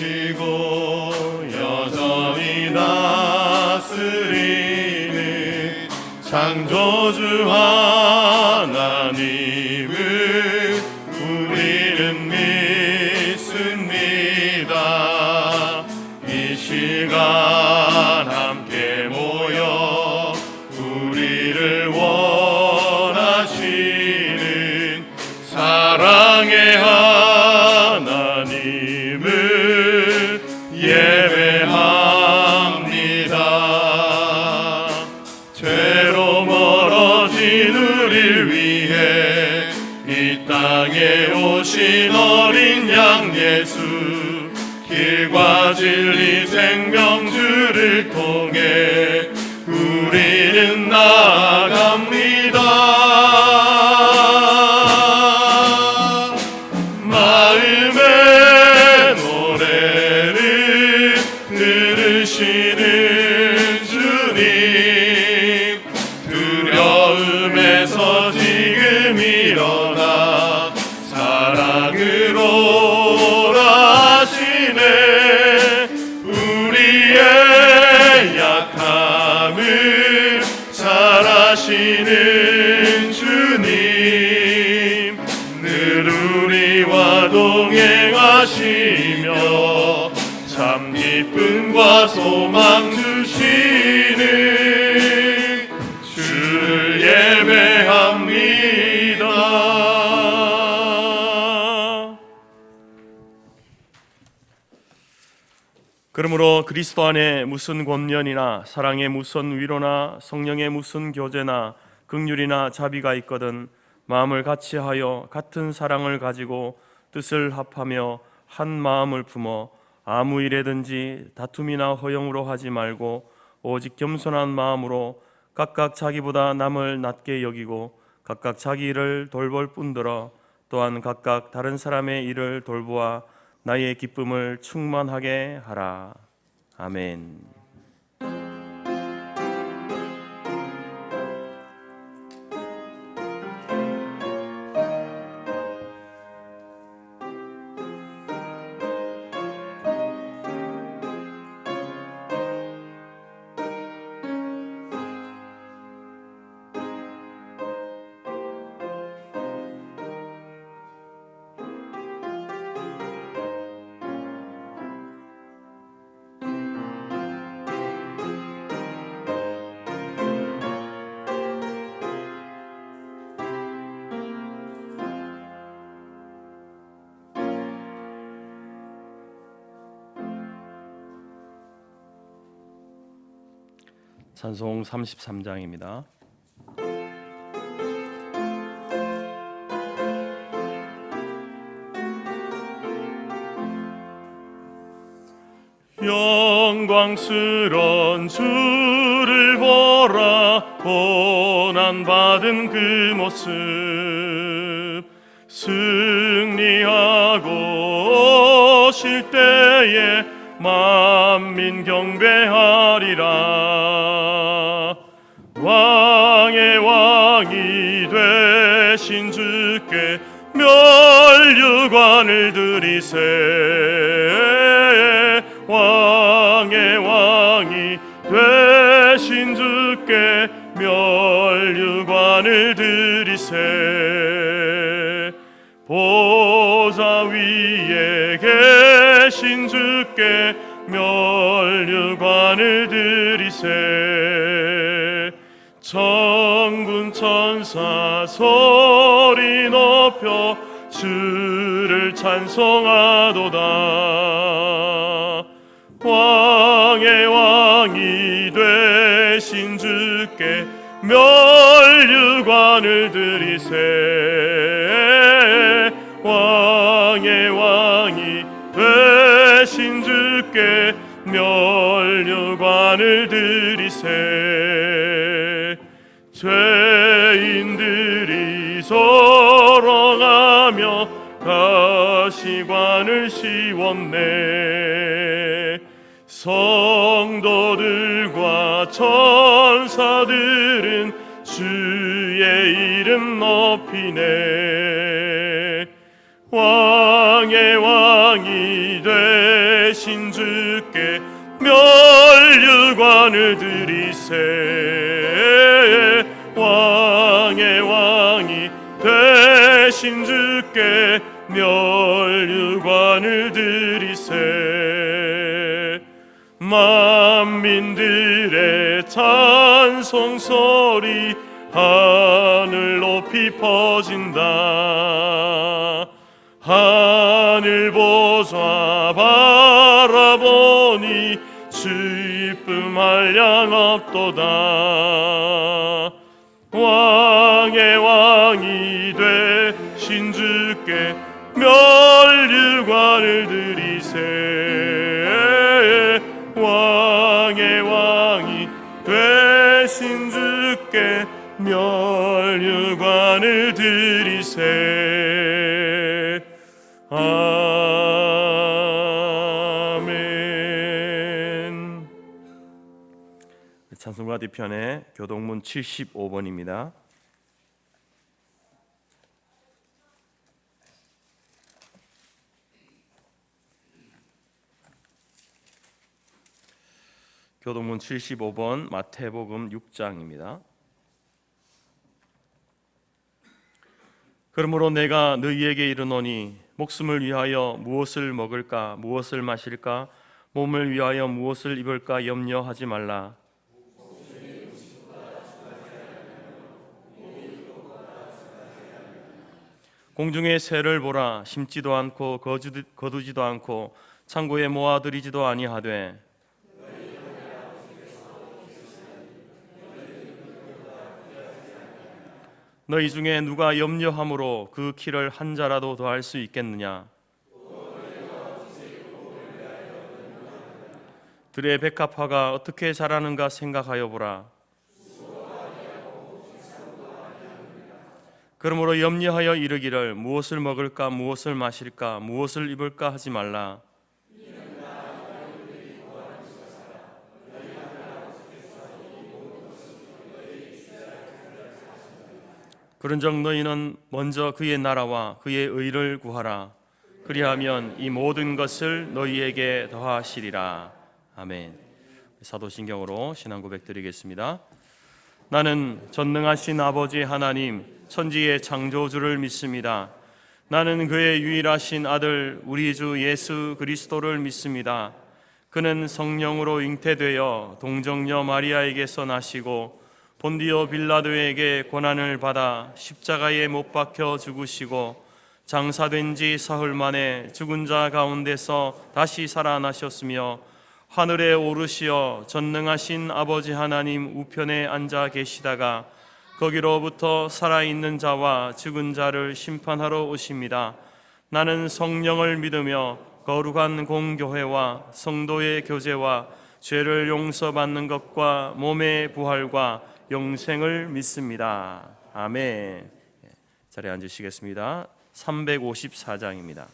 계시고 여전히 다스리는 창조주 하나님을 우리는 믿습니다. 이 시간 함께 모여 우리를 원하시는 사랑의 하나님을 예배합니다. 죄로 멀어진 우리를 위해 이 땅에 오신 어린 양 예수, 길과 진리 생명주를 통해 우리는 나아갑니다. 마음의 노래를 들으시는 주님, 두려움에서 지금 일어나 사랑으로 하시네. 우리의 약함을 잘 아시는 주님, 늘 우리와 동행하시며 참 기쁨과 소망 주시는 주를 예배합니다. 그러므로 그리스도 안에 무슨 권면이나 사랑의 무슨 위로나 성령의 무슨 교제나 긍휼이나 자비가 있거든 마음을 같이하여 같은 사랑을 가지고 뜻을 합하며 한 마음을 품어 아무 일에든지 다툼이나 허용으로 하지 말고 오직 겸손한 마음으로 각각 자기보다 남을 낮게 여기고 각각 자기 일을 돌볼 뿐더러 또한 각각 다른 사람의 일을 돌보아 나의 기쁨을 충만하게 하라. 아멘. 찬송 33장입니다. 영광스런 주를 보라. 고난받은 그 모습 승리하고 오실 때에 만민 경배하리라. 왕의 왕이 되신 주께 멸류관을 드리세. 왕의 왕이 되신 주께 멸류관을 드리세. 보좌 위에 계신 주께 멸류관을 드리세. 천군 천사 소리 높여 주를 찬송하도다. 왕의 왕이 되신 주께 멸류관을 드리세. 왕의 왕이 되신 주께 멸류관을 드리세. 죄인들이 소롱하며 가시관을 씌웠네. 성도들과 천사들은 주의 이름 높이네. 왕 왕의 왕이 되신 주께 면류관을 드리세. 왕의 왕이 되신 주께 면류관을 드리세. 만민들의 찬송 소리 하늘 높이 퍼진다. 하늘 보좌 바라보니 주 이쁨 한량 없도다. 왕의 왕이 되신 주께 면류관을 드리세. 왕의 왕이 되신 주께 면류관을 드리세. 아멘. 찬송가 뒤편에 교동문 75번입니다. 교동문 75번 마태복음 6장입니다. 그러므로 내가 너희에게 이르노니 목숨을 위하여 무엇을 먹을까 무엇을 마실까 몸을 위하여 무엇을 입을까 염려하지 말라. 공중의 새를 보라. 심지도 않고 거두지도 않고 창고에 모아들이지도 아니하되 너희 중에 누가 염려함으로 그 키를 한 자라도 더할 수 있겠느냐? 들의 백합화가 어떻게 자라는가 생각하여 보라. 그러므로 염려하여 이르기를 무엇을 먹을까 무엇을 마실까 무엇을 입을까 하지 말라. 그런즉 너희는 먼저 그의 나라와 그의 의를 구하라. 그리하면 이 모든 것을 너희에게 더하시리라. 아멘. 사도신경으로 신앙 고백 드리겠습니다. 나는 전능하신 아버지 하나님 천지의 창조주를 믿습니다. 나는 그의 유일하신 아들 우리 주 예수 그리스도를 믿습니다. 그는 성령으로 잉태되어 동정녀 마리아에게서 나시고 본디오 빌라도에게 고난을 받아 십자가에 못 박혀 죽으시고 장사된 지 사흘 만에 죽은 자 가운데서 다시 살아나셨으며 하늘에 오르시어 전능하신 아버지 하나님 우편에 앉아 계시다가 거기로부터 살아있는 자와 죽은 자를 심판하러 오십니다. 나는 성령을 믿으며 거룩한 공교회와 성도의 교제와 죄를 용서받는 것과 몸의 부활과 영생을 믿습니다. 아멘. 자리에 앉으시겠습니다. 354장입니다.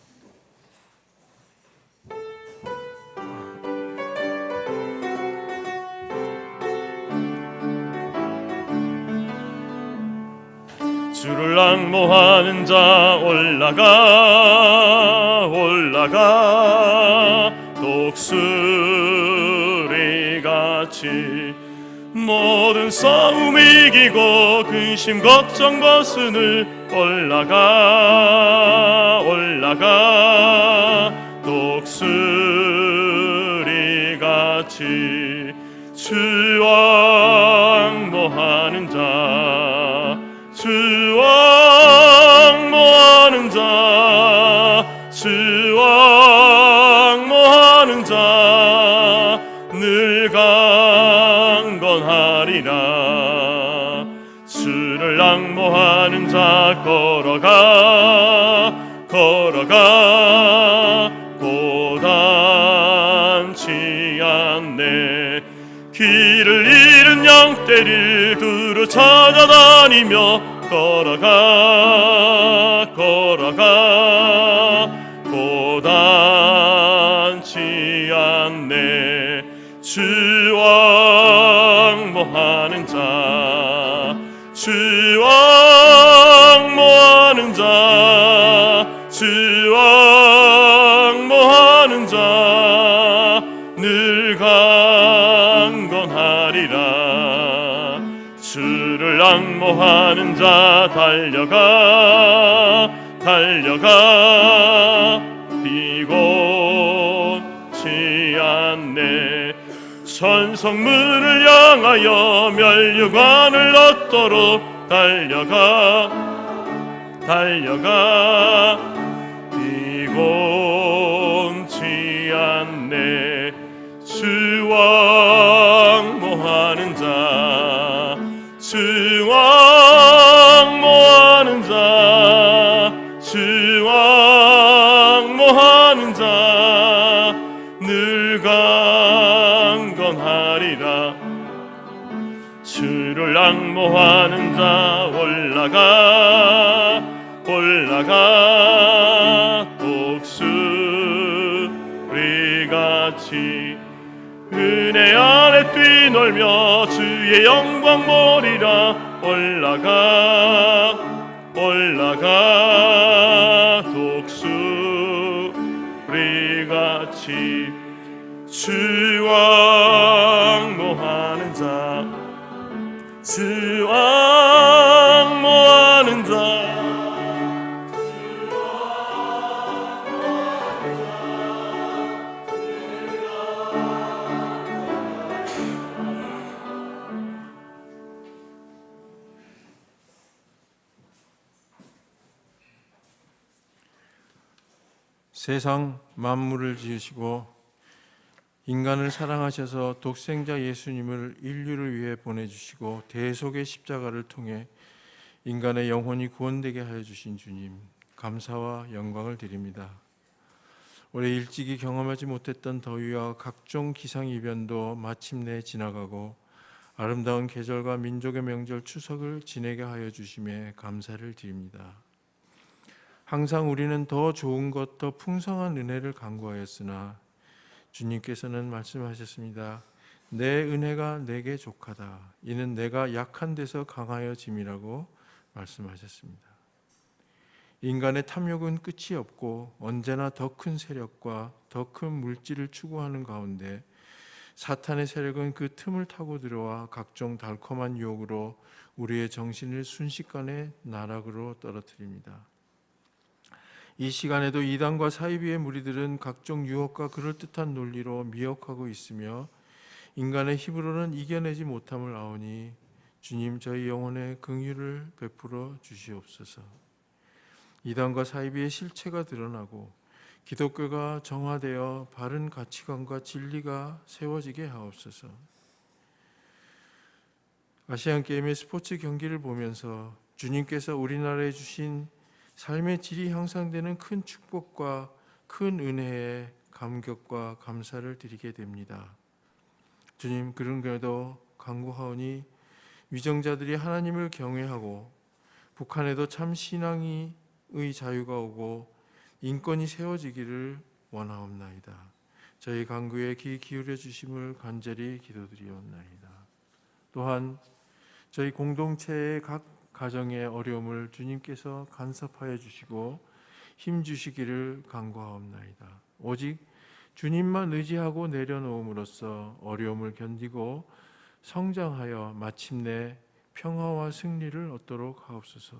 주를 앙모하는 자 올라가 독수리같이 모든 싸움 이기고 근심 걱정 벗으늘 올라가 독수리같이 주 앙모하는 자 주 앙모하는 자 주 앙모하는 자 늘 강건하리라. 주를 앙모하는 자 걸어가 고단치 않네. 길을 잃은 양떼를 두루 찾아다니며 걸어가 고단치 않네. 주 앙모하는 자 주 앙모하는 자 주왕모하는 자 늘 강건하리라. 주를 앙모하는 자 달려가 비곤치 않네. 천성문을 향하여 멸류관을 얻도록 달려가 비곤치 않네. 주왕모하는 자 주왕모하는 자 늘 강건하리라. 주를 앙모하는 자 올라가 독수리같이 은혜 안에 뛰놀며 주의 영광 보리라. 올라가 독수리같이 주왕모하는 자 세상 만물을 지으시고 인간을 사랑하셔서 독생자 예수님을 인류를 위해 보내주시고 대속의 십자가를 통해 인간의 영혼이 구원되게 하여 주신 주님, 감사와 영광을 드립니다. 올해 일찍이 경험하지 못했던 더위와 각종 기상이변도 마침내 지나가고 아름다운 계절과 민족의 명절 추석을 지내게 하여 주심에 감사를 드립니다. 항상 우리는 더 좋은 것, 더 풍성한 은혜를 간구하였으나 주님께서는 말씀하셨습니다. 내 은혜가 내게 족하다. 이는 내가 약한 데서 강하여짐이라고 말씀하셨습니다. 인간의 탐욕은 끝이 없고 언제나 더 큰 세력과 더 큰 물질을 추구하는 가운데 사탄의 세력은 그 틈을 타고 들어와 각종 달콤한 유혹으로 우리의 정신을 순식간에 나락으로 떨어뜨립니다. 이 시간에도 이단과 사이비의 무리들은 각종 유혹과 그럴듯한 논리로 미혹하고 있으며 인간의 힘으로는 이겨내지 못함을 아오니 주님, 저희 영혼에 긍휼을 베풀어 주시옵소서. 이단과 사이비의 실체가 드러나고 기독교가 정화되어 바른 가치관과 진리가 세워지게 하옵소서. 아시안게임의 스포츠 경기를 보면서 주님께서 우리나라에 주신 삶의 질이 향상되는 큰 축복과 큰 은혜에 감격과 감사를 드리게 됩니다. 주님, 그런데도 간구하오니 위정자들이 하나님을 경외하고 북한에도 참 신앙의 자유가 오고 인권이 세워지기를 원하옵나이다. 저희 간구에 귀 기울여 주심을 간절히 기도드리옵나이다. 또한 저희 공동체의 각 가정의 어려움을 주님께서 간섭하여 주시고 힘 주시기를 간구하옵나이다. 오직 주님만 의지하고 내려놓음으로써 어려움을 견디고 성장하여 마침내 평화와 승리를 얻도록 하옵소서.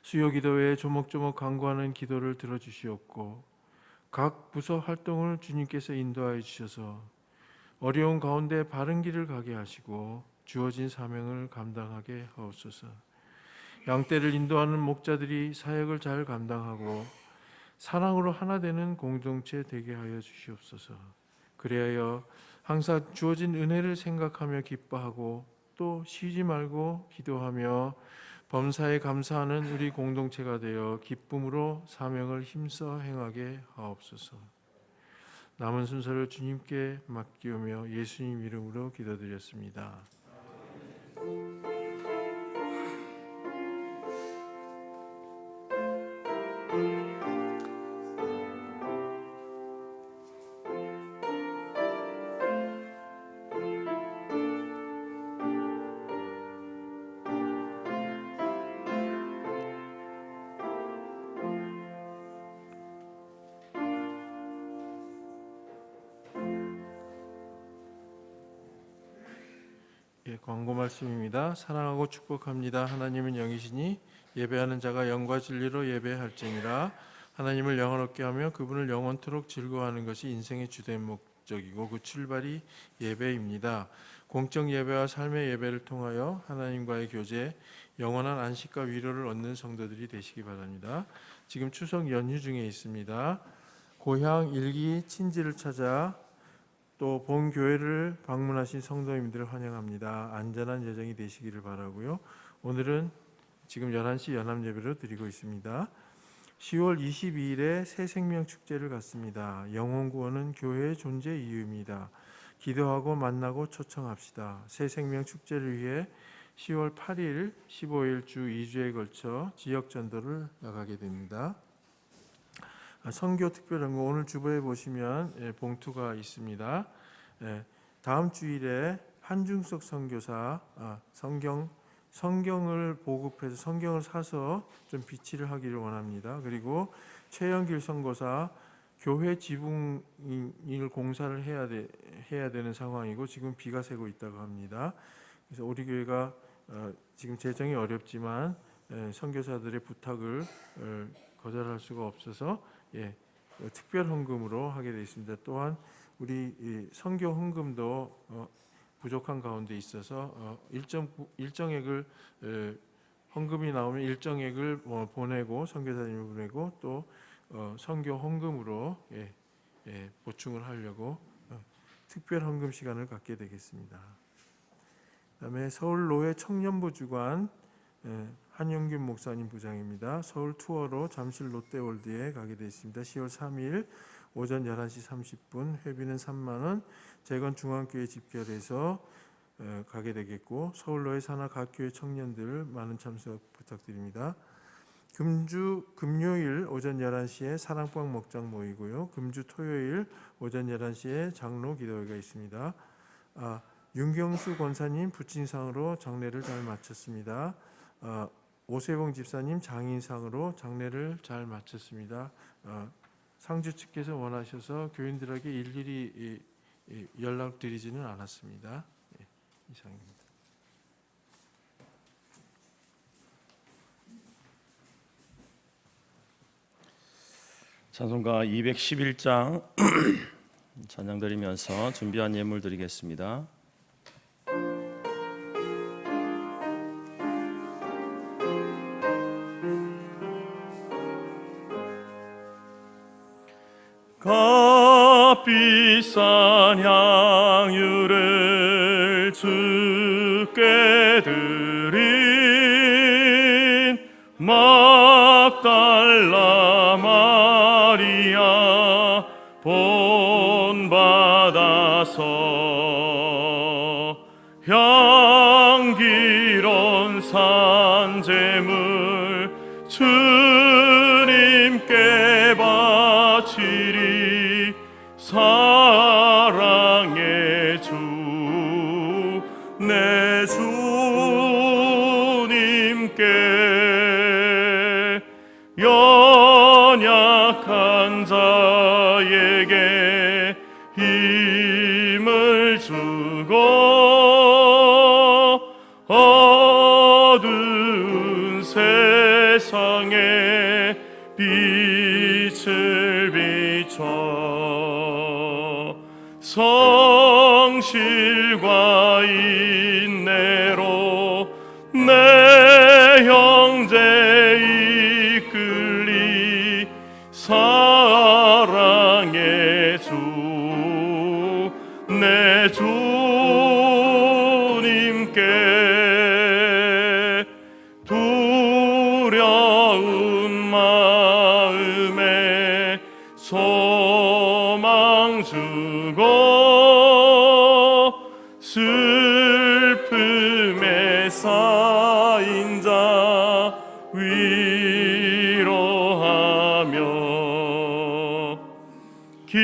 수요 기도회에 조목조목 간구하는 기도를 들어주시옵고 각 부서 활동을 주님께서 인도하여 주셔서 어려운 가운데 바른 길을 가게 하시고 주어진 사명을 감당하게 하옵소서. 양떼를 인도하는 목자들이 사역을 잘 감당하고 사랑으로 하나 되는 공동체 되게 하여 주시옵소서. 그리하여 항상 주어진 은혜를 생각하며 기뻐하고 또 쉬지 말고 기도하며 범사에 감사하는 우리 공동체가 되어 기쁨으로 사명을 힘써 행하게 하옵소서. 남은 순서를 주님께 맡기오며 예수님 이름으로 기도드렸습니다. 광고 말씀입니다. 사랑하고 축복합니다. 하나님은 영이시니 예배하는 자가 영과 진리로 예배할지니라. 하나님을 영원롭게 하며 그분을 영원토록 즐거워하는 것이 인생의 주된 목적이고 그 출발이 예배입니다. 공적 예배와 삶의 예배를 통하여 하나님과의 교제, 영원한 안식과 위로를 얻는 성도들이 되시기 바랍니다. 지금 추석 연휴 중에 있습니다. 고향 일기 친지를 찾아 또 본 교회를 방문하신 성도님들을 환영합니다. 안전한 여정이 되시기를 바라고요. 오늘은 지금 11시 연합 예배로 드리고 있습니다. 10월 22일에 새 생명 축제를 갖습니다. 영혼 구원은 교회의 존재 이유입니다. 기도하고 만나고 초청합시다. 새 생명 축제를 위해 10월 8일, 15일 주 2주에 걸쳐 지역 전도를 나가게 됩니다. 선교 특별연구 오늘 주보에 보시면 봉투가 있습니다. 다음 주일에 한중석 선교사 성경을 보급해서 성경을 사서 좀 비치를 하기를 원합니다. 그리고 최영길 선교사 교회 지붕을 공사를 해야 되는 상황이고 지금 비가 새고 있다고 합니다. 그래서 우리 교회가 지금 재정이 어렵지만 선교사들의 부탁을 거절할 수가 없어서 특별 헌금으로 하게 되어 있습니다. 또한 우리 선교 헌금도 부족한 가운데 있어서 일정액을 헌금이 나오면 일정액을 보내고 선교사님을 보내고 또 선교 헌금으로 보충을 하려고 특별 헌금 시간을 갖게 되겠습니다. 그다음에 서울 노회 청년부 주관 한영균 목사님 부장입니다. 서울 투어로 잠실 롯데월드에 가게 되어 있습니다. 10월 3일 오전 11시 30분 회비는 3만 원, 재건 중앙교회 집결해서 가게 되겠고 서울로의 산하 각 교회 청년들 많은 참석 부탁드립니다. 금주 금요일 오전 11시에 사랑방 먹장 모이고요. 금주 토요일 오전 11시에 장로 기도회가 있습니다. 윤경수 권사님 부친상으로 장례를 잘 마쳤습니다. 오세봉 집사님 장인상으로 장례를 잘 마쳤습니다. 상주 측께서 원하셔서 교인들에게 일일이 연락드리지는 않았습니다. 이상입니다. 찬송가 211장 찬양 드리면서 준비한 예물 드리겠습니다. 값비싼 향유를 주께 드린 막달라 마리아 본받아서 향기로운 산제물 주님께 바치리. 사랑의 주 내 주님께 연약한 자에게 힘을 주고 어두운 세상에 빛을 비춰 성실과 인내로 내 형제 이끌리. 사랑의 주 내 주님께 두려운 마음에 소망 주고 슬픔에 쌓인 자 위로하며 길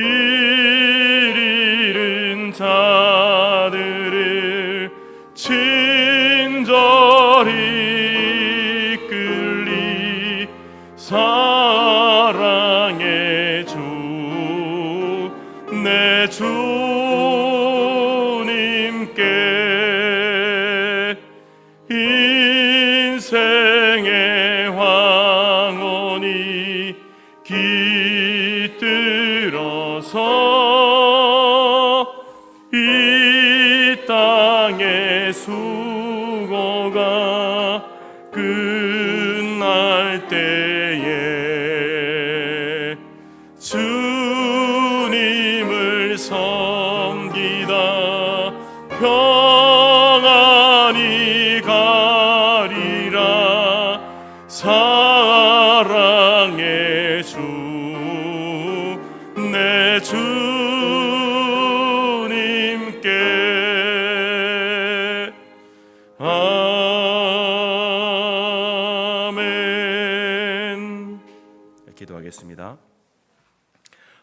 잃은 자들을 친절히 이끌리. 사랑의 주 내 주님께 깃들어서 이 땅의 수고가 끝날 때에 주님을 섬기다 평안히 가리라. 사랑의 주 내 주님께 아멘. 기도하겠습니다.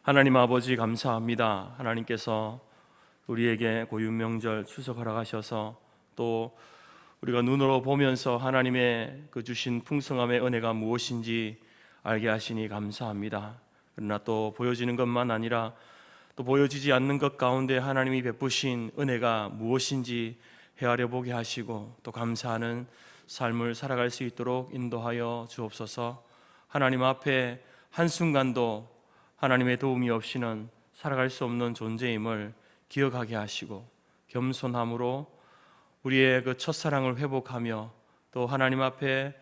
하나님 아버지 감사합니다. 하나님께서 우리에게 고유명절 추석 허락하셔서 또 우리가 눈으로 보면서 하나님의 그 주신 풍성함의 은혜가 무엇인지 알게 하시니 감사합니다. 그러나 또 보여지는 것만 아니라 또 보여지지 않는 것 가운데 하나님이 베푸신 은혜가 무엇인지 헤아려 보게 하시고 또 감사하는 삶을 살아갈 수 있도록 인도하여 주옵소서. 하나님 앞에 한순간도 하나님의 도움이 없이는 살아갈 수 없는 존재임을 기억하게 하시고 겸손함으로 우리의 그 첫사랑을 회복하며 또 하나님 앞에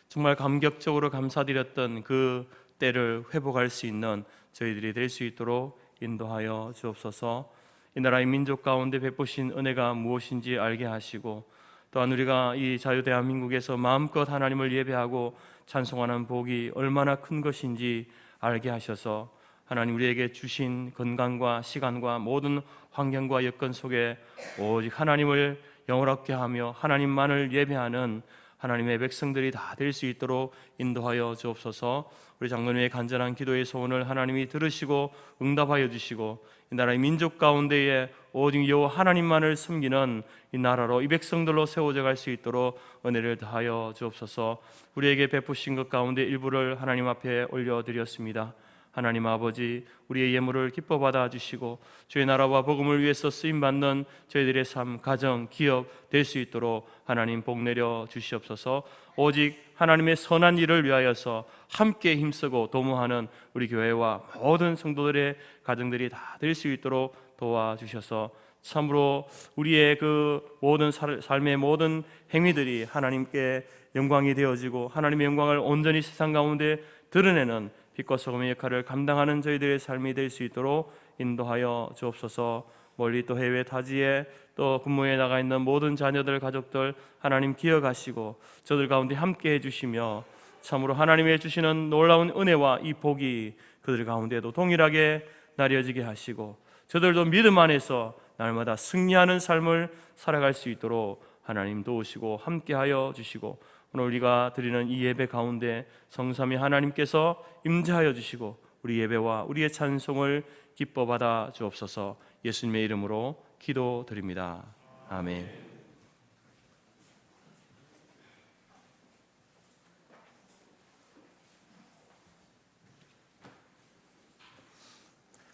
정말 감격적으로 감사드렸던 그 때를 회복할 수 있는 저희들이 될 수 있도록 인도하여 주옵소서. 이 나라의 민족 가운데 베푸신 은혜가 무엇인지 알게 하시고 또한 우리가 이 자유 대한민국에서 마음껏 하나님을 예배하고 찬송하는 복이 얼마나 큰 것인지 알게 하셔서 하나님 우리에게 주신 건강과 시간과 모든 환경과 여건 속에 오직 하나님을 영원하게 하며 하나님만을 예배하는 하나님의 백성들이 다 될 수 있도록 인도하여 주옵소서. 우리 장로님의 간절한 기도의 소원을 하나님이 들으시고 응답하여 주시고 이 나라의 민족 가운데에 오직 여호와 하나님만을 섬기는 이 나라로 이 백성들로 세워져 갈 수 있도록 은혜를 다하여 주옵소서. 우리에게 베푸신 것 가운데 일부를 하나님 앞에 올려드렸습니다. 하나님 아버지, 우리의 예물을 기뻐 받아주시고 주의 나라와 복음을 위해서 쓰임받는 저희들의 삶, 가정, 기업 될 수 있도록 하나님 복 내려 주시옵소서. 오직 하나님의 선한 일을 위하여서 함께 힘쓰고 도모하는 우리 교회와 모든 성도들의 가정들이 다 될 수 있도록 도와주셔서 참으로 우리의 그 모든 삶의 모든 행위들이 하나님께 영광이 되어지고 하나님의 영광을 온전히 세상 가운데 드러내는 빛과 소금의 역할을 감당하는 저희들의 삶이 될 수 있도록 인도하여 주옵소서. 멀리 또 해외 타지에 또 근무에 나가 있는 모든 자녀들 가족들 하나님 기억하시고 저들 가운데 함께 해주시며 참으로 하나님의 주시는 놀라운 은혜와 이 복이 그들 가운데도 동일하게 나뉘어지게 하시고 저들도 믿음 안에서 날마다 승리하는 삶을 살아갈 수 있도록 하나님 도우시고 함께하여 주시고 오늘 우리가 드리는 이 예배 가운데 성삼위 하나님께서 임재하여 주시고 우리 예배와 우리의 찬송을 기뻐 받아 주옵소서. 예수님의 이름으로 기도드립니다. 아멘.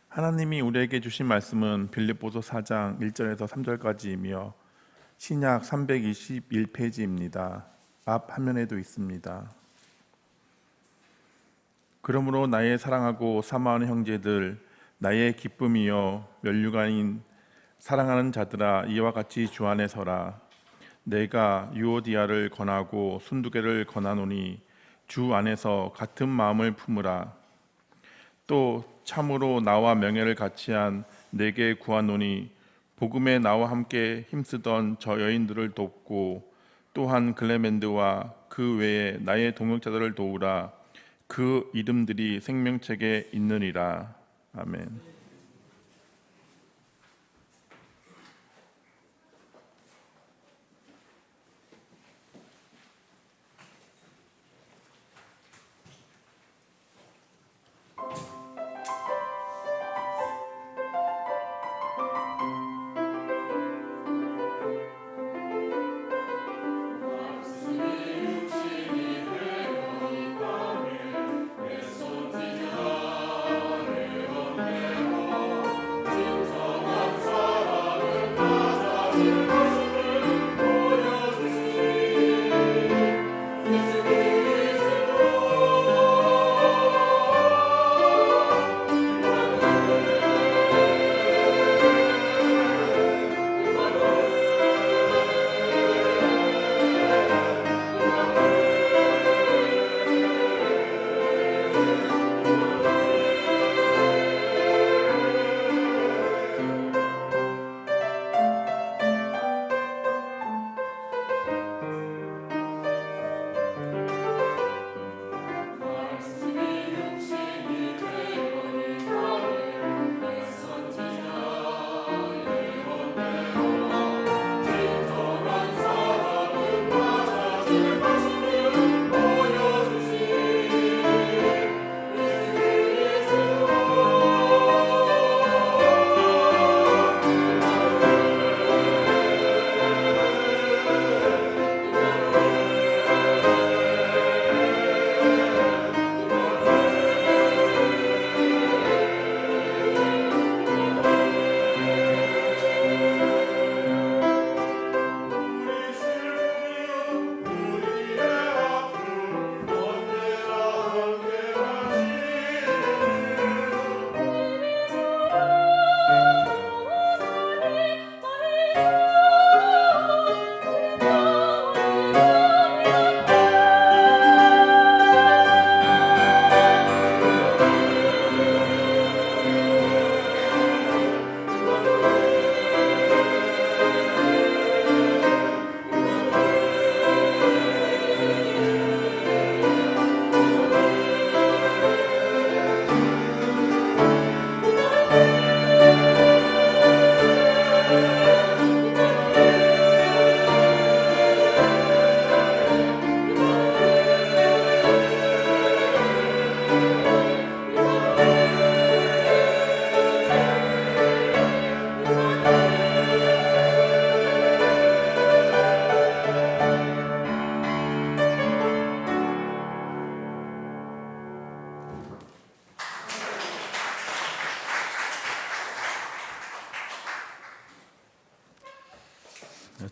하나님이 우리에게 주신 말씀은 빌립보서 4장 1절에서 3절까지이며 신약 321페이지입니다. 앞 화면에도 있습니다. 그러므로 나의 사랑하고 사모하는 형제들, 나의 기쁨이여 면류관인 사랑하는 자들아, 이와 같이 주 안에 서라. 내가 유오디아를 권하고 순두개를 권하노니 주 안에서 같은 마음을 품으라. 또 참으로 나와 명예를 같이한 내게 구하노니 복음에 나와 함께 힘쓰던 저 여인들을 돕고 또한 클레멘드와 그 외에 나의 동역자들을 도우라. 그 이름들이 생명책에 있느니라. 아멘.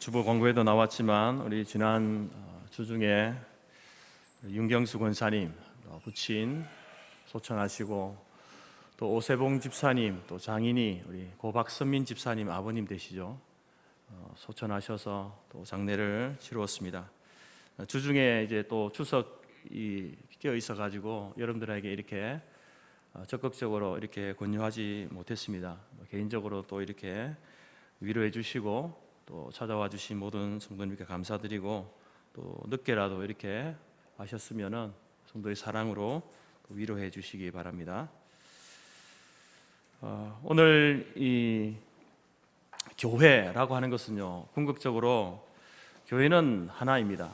주보 광고에도 나왔지만 우리 지난 주중에 윤경수 권사님 부친 소천하시고 또 오세봉 집사님 또 장인이 우리 고박선민 집사님 아버님 되시죠. 소천하셔서 또 장례를 치루었습니다. 주중에 이제 또 추석이 끼어 있어 가지고 여러분들에게 이렇게 적극적으로 이렇게 권유하지 못했습니다. 개인적으로 또 이렇게 위로해 주시고 또 찾아와 주신 모든 성도님께 감사드리고 또 늦게라도 이렇게 하셨으면은 성도의 사랑으로 위로해 주시기 바랍니다. 오늘 이 교회라고 하는 것은요, 궁극적으로 교회는 하나입니다.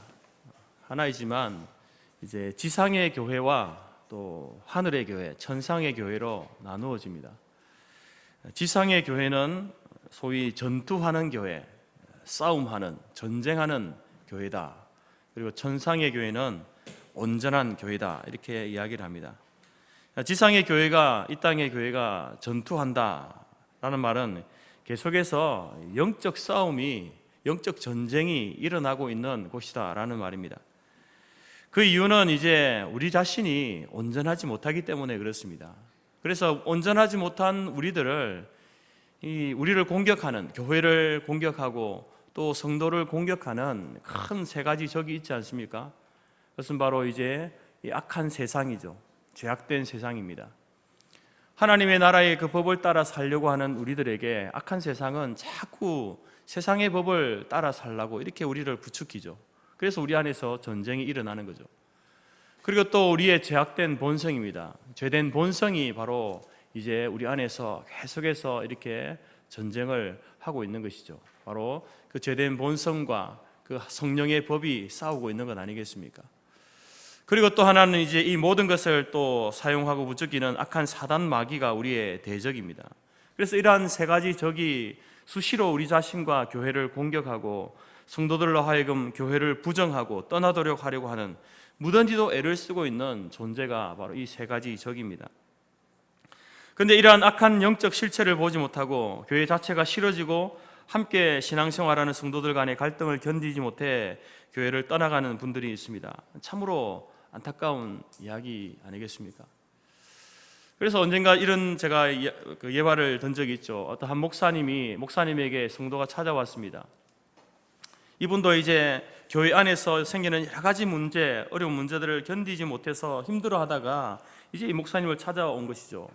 하나이지만 이제 지상의 교회와 또 하늘의 교회, 천상의 교회로 나누어집니다. 지상의 교회는 소위 전투하는 교회, 싸움하는, 전쟁하는 교회다. 그리고 천상의 교회는 온전한 교회다. 이렇게 이야기를 합니다. 지상의 교회가, 이 땅의 교회가 전투한다라는 말은 계속해서 영적 싸움이, 영적 전쟁이 일어나고 있는 곳이다라는 말입니다. 그 이유는 이제 우리 자신이 온전하지 못하기 때문에 그렇습니다. 그래서 온전하지 못한 우리를 공격하는, 교회를 공격하고 또 성도를 공격하는 큰 세 가지 적이 있지 않습니까? 그것은 바로 이제 이 악한 세상이죠. 죄악된 세상입니다. 하나님의 나라의 그 법을 따라 살려고 하는 우리들에게 악한 세상은 자꾸 세상의 법을 따라 살라고 이렇게 우리를 부추기죠. 그래서 우리 안에서 전쟁이 일어나는 거죠. 그리고 또 우리의 죄악된 본성입니다. 죄된 본성이 바로 이제 우리 안에서 계속해서 이렇게 전쟁을 하고 있는 것이죠. 바로 그 죄된 본성과 그 성령의 법이 싸우고 있는 것 아니겠습니까? 그리고 또 하나는 이제 이 모든 것을 또 사용하고 부추기는 악한 사단 마귀가 우리의 대적입니다. 그래서 이러한 세 가지 적이 수시로 우리 자신과 교회를 공격하고 성도들로 하여금 교회를 부정하고 떠나도록 하려고 하는 무던지도 애를 쓰고 있는 존재가 바로 이 세 가지 적입니다. 그런데 이러한 악한 영적 실체를 보지 못하고 교회 자체가 싫어지고 함께 신앙생활하는 성도들 간의 갈등을 견디지 못해 교회를 떠나가는 분들이 있습니다. 참으로 안타까운 이야기 아니겠습니까? 그래서 언젠가 이런 제가 예화를 든 적이 있죠. 어떤 한 목사님에게 성도가 찾아왔습니다. 이분도 이제 교회 안에서 생기는 여러 가지 문제, 어려운 문제들을 견디지 못해서 힘들어하다가 이제 이 목사님을 찾아온 것이죠.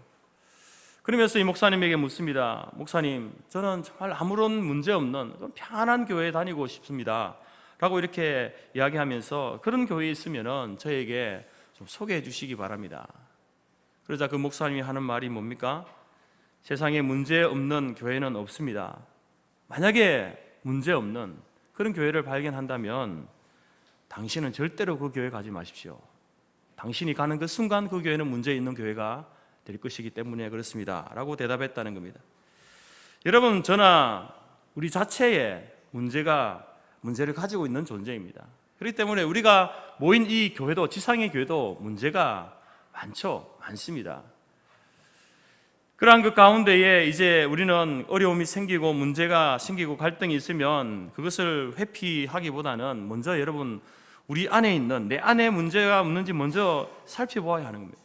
그러면서 이 목사님에게 묻습니다. 목사님, 저는 정말 아무런 문제 없는 평안한 교회에 다니고 싶습니다. 라고 이렇게 이야기하면서 그런 교회에 있으면 저에게 좀 소개해 주시기 바랍니다. 그러자 그 목사님이 하는 말이 뭡니까? 세상에 문제 없는 교회는 없습니다. 만약에 문제 없는 그런 교회를 발견한다면 당신은 절대로 그 교회 가지 마십시오. 당신이 가는 그 순간 그 교회는 문제 있는 교회가 될 것이기 때문에 그렇습니다. 라고 대답했다는 겁니다. 여러분, 저나 우리 자체에 문제를 가지고 있는 존재입니다. 그렇기 때문에 우리가 모인 이 교회도, 지상의 교회도 문제가 많습니다. 그러한 그 가운데에 이제 우리는 어려움이 생기고 문제가 생기고 갈등이 있으면 그것을 회피하기보다는 먼저 여러분 우리 안에 있는 내 안에 문제가 없는지 먼저 살펴보아야 하는 겁니다.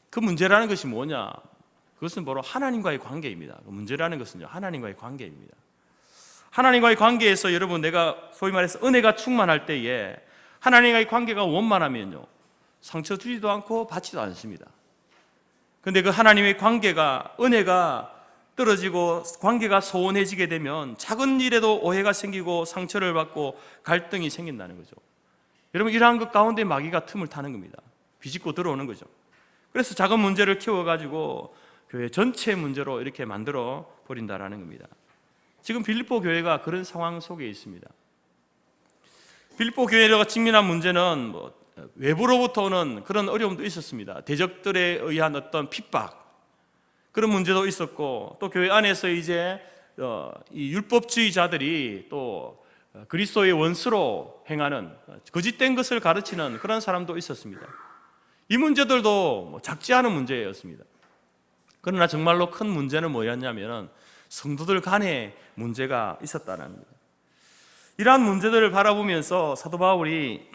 그 문제라는 것이 뭐냐? 그것은 바로 하나님과의 관계입니다. 그 문제라는 것은요, 하나님과의 관계입니다. 하나님과의 관계에서 여러분 내가 소위 말해서 은혜가 충만할 때에 하나님과의 관계가 원만하면요, 상처 주지도 않고 받지도 않습니다. 그런데 그 하나님의 관계가, 은혜가 떨어지고 관계가 소원해지게 되면 작은 일에도 오해가 생기고 상처를 받고 갈등이 생긴다는 거죠. 여러분, 이러한 것 가운데 마귀가 틈을 타는 겁니다. 비집고 들어오는 거죠. 그래서 작은 문제를 키워가지고 교회 전체 문제로 이렇게 만들어 버린다라는 겁니다. 지금 빌립보 교회가 그런 상황 속에 있습니다. 빌립보 교회가 직면한 문제는 외부로부터 오는 그런 어려움도 있었습니다. 대적들에 의한 어떤 핍박, 그런 문제도 있었고, 또 교회 안에서 이제 이 율법주의자들이 또 그리스도의 원수로 행하는 거짓된 것을 가르치는 그런 사람도 있었습니다. 이 문제들도 작지 않은 문제였습니다. 그러나 정말로 큰 문제는 뭐였냐면 성도들 간에 문제가 있었다는 겁니다. 이러한 문제들을 바라보면서 사도 바울이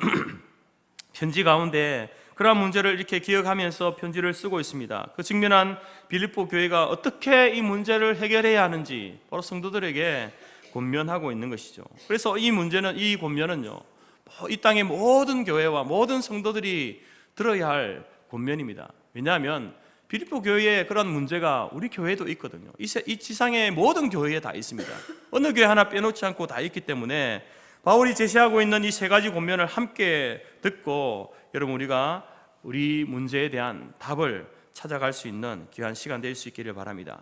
편지 가운데 그러한 문제를 이렇게 기억하면서 편지를 쓰고 있습니다. 그 직면한 빌립보 교회가 어떻게 이 문제를 해결해야 하는지 바로 성도들에게 권면하고 있는 것이죠. 그래서 이 권면은요, 이 땅의 모든 교회와 모든 성도들이 들어야 할 권면입니다. 왜냐하면 빌립보 교회에 그런 문제가 우리 교회에도 있거든요. 이 지상의 모든 교회에 다 있습니다. 어느 교회 하나 빼놓지 않고 다 있기 때문에 바울이 제시하고 있는 이 세 가지 권면을 함께 듣고 여러분 우리가 우리 문제에 대한 답을 찾아갈 수 있는 귀한 시간 될 수 있기를 바랍니다.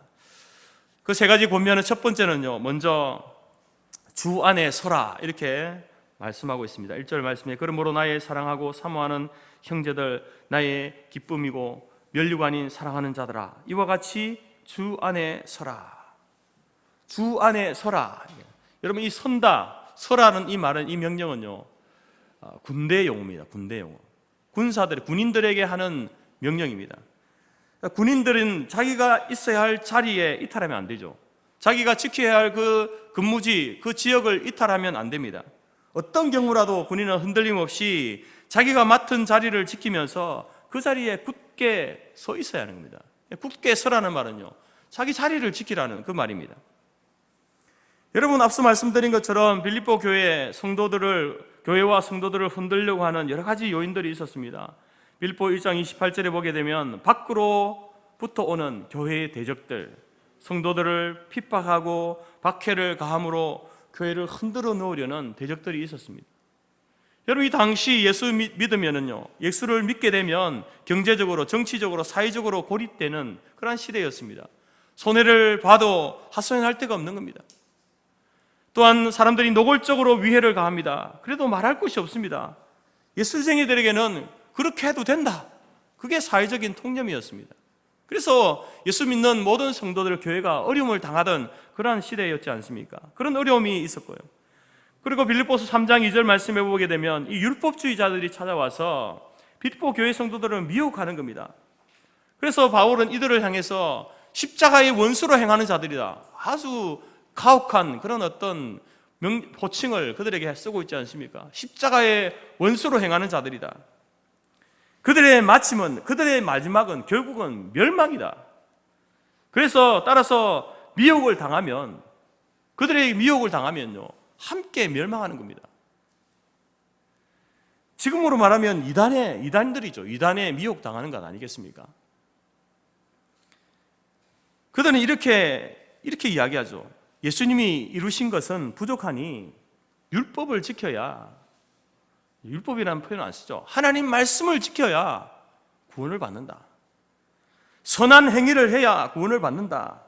그 세 가지 권면은 첫 번째는요, 먼저 주 안에 서라 이렇게 말씀하고 있습니다. 1절 말씀에 그러므로 나의 사랑하고 사모하는 형제들, 나의 기쁨이고 면류관인 사랑하는 자들아, 이와 같이 주 안에 서라. 주 안에 서라. 여러분 이 선다, 서라는 이 말은, 이 명령은요, 군대 용어입니다. 군대 용어. 군인들에게 하는 명령입니다. 군인들은 자기가 있어야 할 자리에 이탈하면 안 되죠. 자기가 지켜야 할 그 근무지, 그 지역을 이탈하면 안 됩니다. 어떤 경우라도 군인은 흔들림 없이 자기가 맡은 자리를 지키면서 그 자리에 굳게 서 있어야 하는 겁니다. 굳게 서라는 말은요, 자기 자리를 지키라는 그 말입니다. 여러분 앞서 말씀드린 것처럼 빌립보 교회와 성도들을 흔들려고 하는 여러 가지 요인들이 있었습니다. 빌립보 1장 28절에 보게 되면 밖으로부터 오는 교회의 대적들, 성도들을 핍박하고 박해를 가함으로 교회를 흔들어 놓으려는 대적들이 있었습니다. 여러분 이 당시 예수 믿으면은요, 예수를 믿게 되면 경제적으로, 정치적으로, 사회적으로 고립되는 그러한 시대였습니다. 손해를 봐도 하소연할 데가 없는 겁니다. 또한 사람들이 노골적으로 위해를 가합니다. 그래도 말할 곳이 없습니다. 예수쟁이들에게는 그렇게 해도 된다. 그게 사회적인 통념이었습니다. 그래서 예수 믿는 모든 성도들, 교회가 어려움을 당하던 그러한 시대였지 않습니까? 그런 어려움이 있었고요. 그리고 빌립보서 3장 2절 말씀해 보게 되면 이 율법주의자들이 찾아와서 빌립보 교회 성도들을 미혹하는 겁니다. 그래서 바울은 이들을 향해서 십자가의 원수로 행하는 자들이다, 아주 가혹한 그런 어떤 호칭을 그들에게 쓰고 있지 않습니까? 십자가의 원수로 행하는 자들이다. 그들의 마지막은 결국은 멸망이다. 그래서 따라서 그들의 미혹을 당하면요, 함께 멸망하는 겁니다. 지금으로 말하면 이단들이죠. 이단에 미혹당하는 것 아니겠습니까? 그들은 이렇게 이야기하죠. 예수님이 이루신 것은 부족하니 율법을 지켜야, 율법이라는 표현을 안 쓰죠. 하나님 말씀을 지켜야 구원을 받는다. 선한 행위를 해야 구원을 받는다.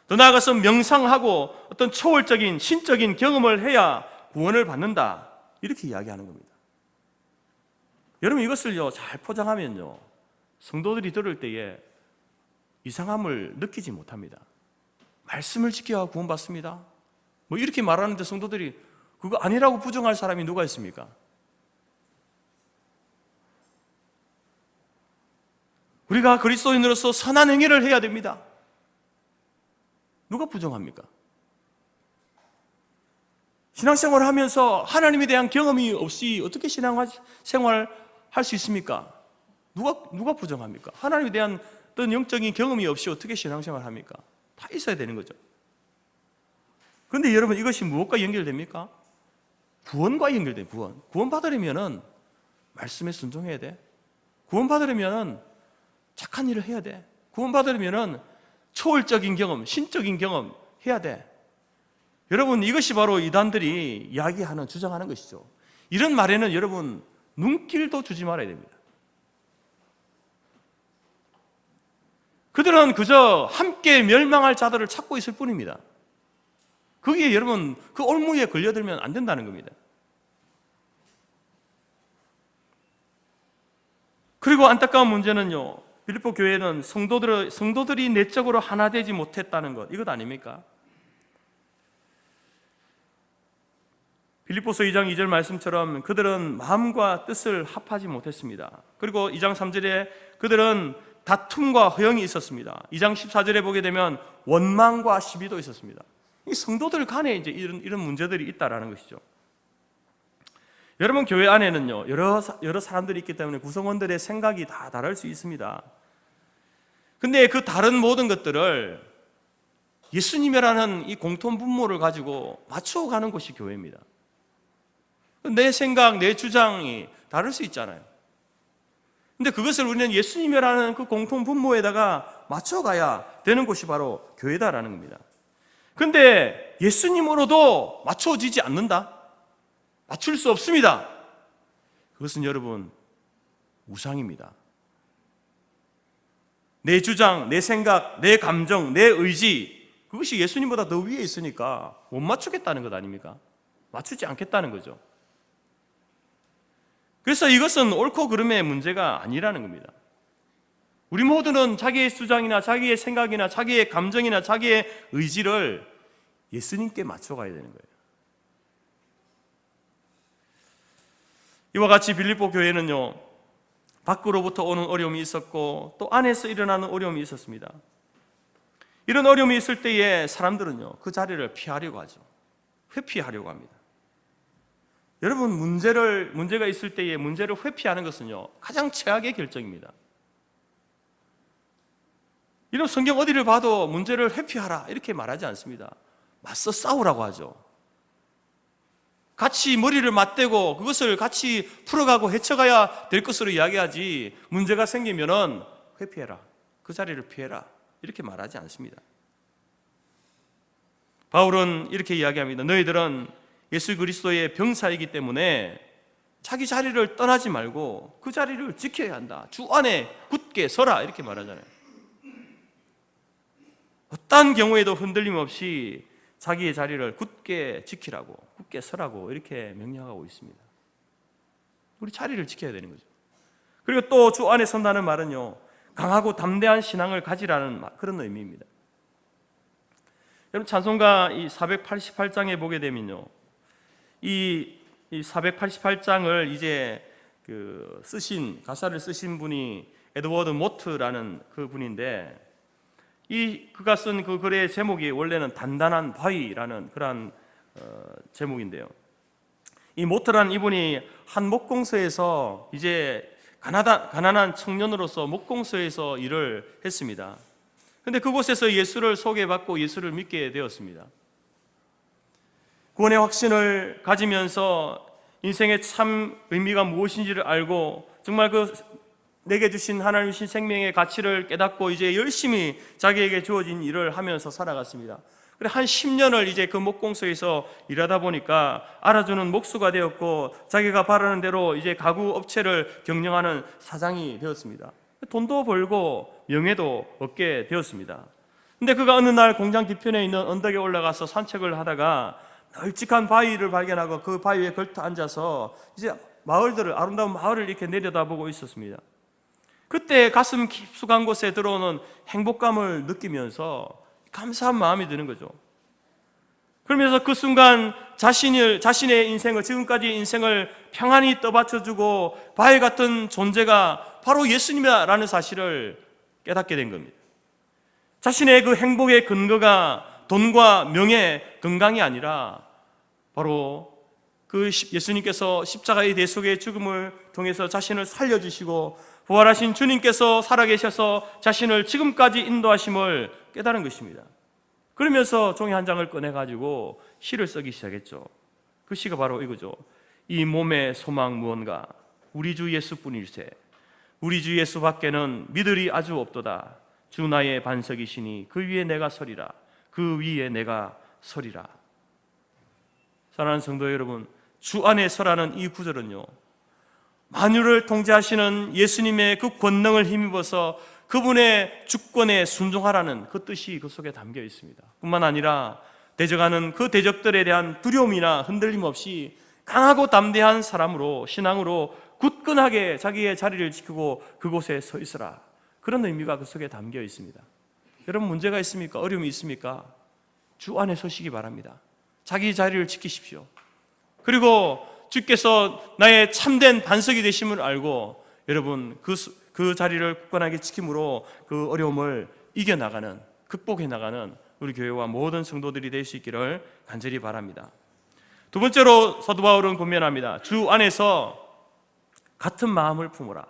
더 나아가서 명상하고 어떤 초월적인 신적인 경험을 해야 구원을 받는다. 이렇게 이야기하는 겁니다. 여러분 이것을요 잘 포장하면요, 성도들이 들을 때에 이상함을 느끼지 못합니다. 말씀을 지켜야 구원받습니다. 뭐 이렇게 말하는데 성도들이 그거 아니라고 부정할 사람이 누가 있습니까? 우리가 그리스도인으로서 선한 행위를 해야 됩니다. 누가 부정합니까? 신앙생활을 하면서 하나님에 대한 경험이 없이 어떻게 신앙생활을 할 수 있습니까? 누가 부정합니까? 하나님에 대한 어떤 영적인 경험이 없이 어떻게 신앙생활을 합니까? 다 있어야 되는 거죠. 그런데 여러분 이것이 무엇과 연결됩니까? 구원과 연결돼요. 구원 받으려면 말씀에 순종해야 돼. 구원 받으려면 착한 일을 해야 돼. 구원 받으려면 초월적인 경험, 신적인 경험 해야 돼. 여러분 이것이 바로 이단들이 이야기하는, 주장하는 것이죠. 이런 말에는 여러분 눈길도 주지 말아야 됩니다. 그들은 그저 함께 멸망할 자들을 찾고 있을 뿐입니다. 거기에 여러분 그 올무에 걸려들면 안 된다는 겁니다. 그리고 안타까운 문제는요, 빌립보 교회는 성도들이 내적으로 하나 되지 못했다는 것, 이것 아닙니까? 빌립보서 2장 2절 말씀처럼 그들은 마음과 뜻을 합하지 못했습니다. 그리고 2장 3절에 그들은 다툼과 허영이 있었습니다. 2장 14절에 보게 되면 원망과 시비도 있었습니다. 이 성도들 간에 이제 이런 문제들이 있다라는 것이죠. 여러분, 교회 안에는요, 여러 사람들이 있기 때문에 구성원들의 생각이 다 다를 수 있습니다. 근데 그 다른 모든 것들을 예수님이라는 이 공통 분모를 가지고 맞춰가는 곳이 교회입니다. 내 생각, 내 주장이 다를 수 있잖아요. 근데 그것을 우리는 예수님이라는 그 공통 분모에다가 맞춰가야 되는 곳이 바로 교회다라는 겁니다. 근데 예수님으로도 맞춰지지 않는다? 맞출 수 없습니다. 그것은 여러분, 우상입니다. 내 주장, 내 생각, 내 감정, 내 의지, 그것이 예수님보다 더 위에 있으니까 못 맞추겠다는 것 아닙니까? 맞추지 않겠다는 거죠. 그래서 이것은 옳고 그름의 문제가 아니라는 겁니다. 우리 모두는 자기의 주장이나 자기의 생각이나 자기의 감정이나 자기의 의지를 예수님께 맞춰가야 되는 거예요. 이와 같이 빌립보 교회는요, 밖으로부터 오는 어려움이 있었고 또 안에서 일어나는 어려움이 있었습니다. 이런 어려움이 있을 때에 사람들은요, 그 자리를 피하려고 하죠. 회피하려고 합니다. 여러분, 문제가 있을 때에 문제를 회피하는 것은요, 가장 최악의 결정입니다. 이런 성경 어디를 봐도 문제를 회피하라 이렇게 말하지 않습니다. 맞서 싸우라고 하죠. 같이 머리를 맞대고 그것을 같이 풀어가고 헤쳐가야 될 것으로 이야기하지, 문제가 생기면은 회피해라, 그 자리를 피해라 이렇게 말하지 않습니다. 바울은 이렇게 이야기합니다. 너희들은 예수 그리스도의 병사이기 때문에 자기 자리를 떠나지 말고 그 자리를 지켜야 한다. 주 안에 굳게 서라 이렇게 말하잖아요. 어떠한 경우에도 흔들림 없이 자기의 자리를 굳게 지키라고, 굳게 서라고 이렇게 명령하고 있습니다. 우리 자리를 지켜야 되는 거죠. 그리고 또 주 안에 선다는 말은요, 강하고 담대한 신앙을 가지라는 그런 의미입니다. 여러분, 찬송가 이 488장에 보게 되면요, 이 488장을 이제 가사를 쓰신 분이 에드워드 모트라는 그 분인데, 그가 쓴 그 글의 제목이 원래는 단단한 바위라는 그러한 제목인데요. 이 모트라는 이분이 한 목공소에서 이제 가난한 청년으로서 목공소에서 일을 했습니다. 그런데 그곳에서 예수를 소개받고 예수를 믿게 되었습니다. 구원의 확신을 가지면서 인생의 참 의미가 무엇인지를 알고 정말 내게 주신 하나님 주신 생명의 가치를 깨닫고 이제 열심히 자기에게 주어진 일을 하면서 살아갔습니다. 그래 한 10년을 이제 그 목공소에서 일하다 보니까 알아주는 목수가 되었고 자기가 바라는 대로 이제 가구 업체를 경영하는 사장이 되었습니다. 돈도 벌고 명예도 얻게 되었습니다. 근데 그가 어느 날 공장 뒤편에 있는 언덕에 올라가서 산책을 하다가 널찍한 바위를 발견하고 그 바위에 걸터 앉아서 이제 아름다운 마을을 이렇게 내려다보고 있었습니다. 그때 가슴 깊숙한 곳에 들어오는 행복감을 느끼면서 감사한 마음이 드는 거죠. 그러면서 그 순간 자신의 인생을, 지금까지 인생을 평안히 떠받쳐주고 바위 같은 존재가 바로 예수님이라는 사실을 깨닫게 된 겁니다. 자신의 그 행복의 근거가 돈과 명예, 건강이 아니라 바로 그 예수님께서 십자가의 대속의 죽음을 통해서 자신을 살려주시고 부활하신 주님께서 살아계셔서 자신을 지금까지 인도하심을 깨달은 것입니다. 그러면서 종이 한 장을 꺼내가지고 시를 쓰기 시작했죠. 그 시가 바로 이거죠. 이 몸의 소망 무언가 우리 주 예수뿐일세. 우리 주 예수 밖에는 믿으리 아주 없도다. 주 나의 반석이시니 그 위에 내가 서리라. 그 위에 내가 서리라. 사랑하는 성도 여러분, 주 안에 서라는 이 구절은요, 만유를 통제하시는 예수님의 그 권능을 힘입어서 그분의 주권에 순종하라는 그 뜻이 그 속에 담겨 있습니다. 뿐만 아니라 대적하는 그 대적들에 대한 두려움이나 흔들림 없이 강하고 담대한 사람으로, 신앙으로 굳건하게 자기의 자리를 지키고 그곳에 서 있으라, 그런 의미가 그 속에 담겨 있습니다. 여러분, 문제가 있습니까? 어려움이 있습니까? 주 안에 서시기 바랍니다. 자기 자리를 지키십시오. 그리고 주께서 나의 참된 반석이 되심을 알고 여러분 그 그 자리를 굳건하게 지킴으로 그 어려움을 이겨나가는, 극복해 나가는 우리 교회와 모든 성도들이 될 수 있기를 간절히 바랍니다. 두 번째로 사도 바울은 권면합니다. 주 안에서 같은 마음을 품으라.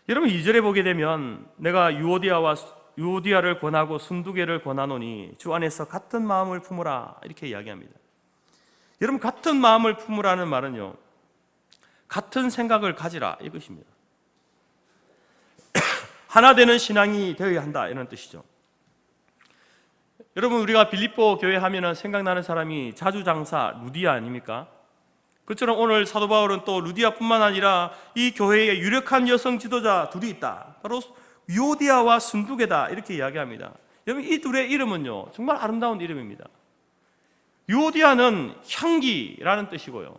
여러분 2절에 보게 되면 내가 유오디아를 권하고 순두개를 권하노니 주 안에서 같은 마음을 품으라 이렇게 이야기합니다. 여러분 같은 마음을 품으라는 말은요, 같은 생각을 가지라 이것입니다. 하나 되는 신앙이 되어야 한다 이런 뜻이죠. 여러분 우리가 빌립보 교회 하면은 생각나는 사람이 자주장사 루디아 아닙니까? 그처럼 오늘 사도 바울은 또 루디아뿐만 아니라 이 교회에 유력한 여성 지도자 둘이 있다. 바로 유오디아와 순두개다 이렇게 이야기합니다. 여러분 이 둘의 이름은요 정말 아름다운 이름입니다. 유오디아는 향기라는 뜻이고요,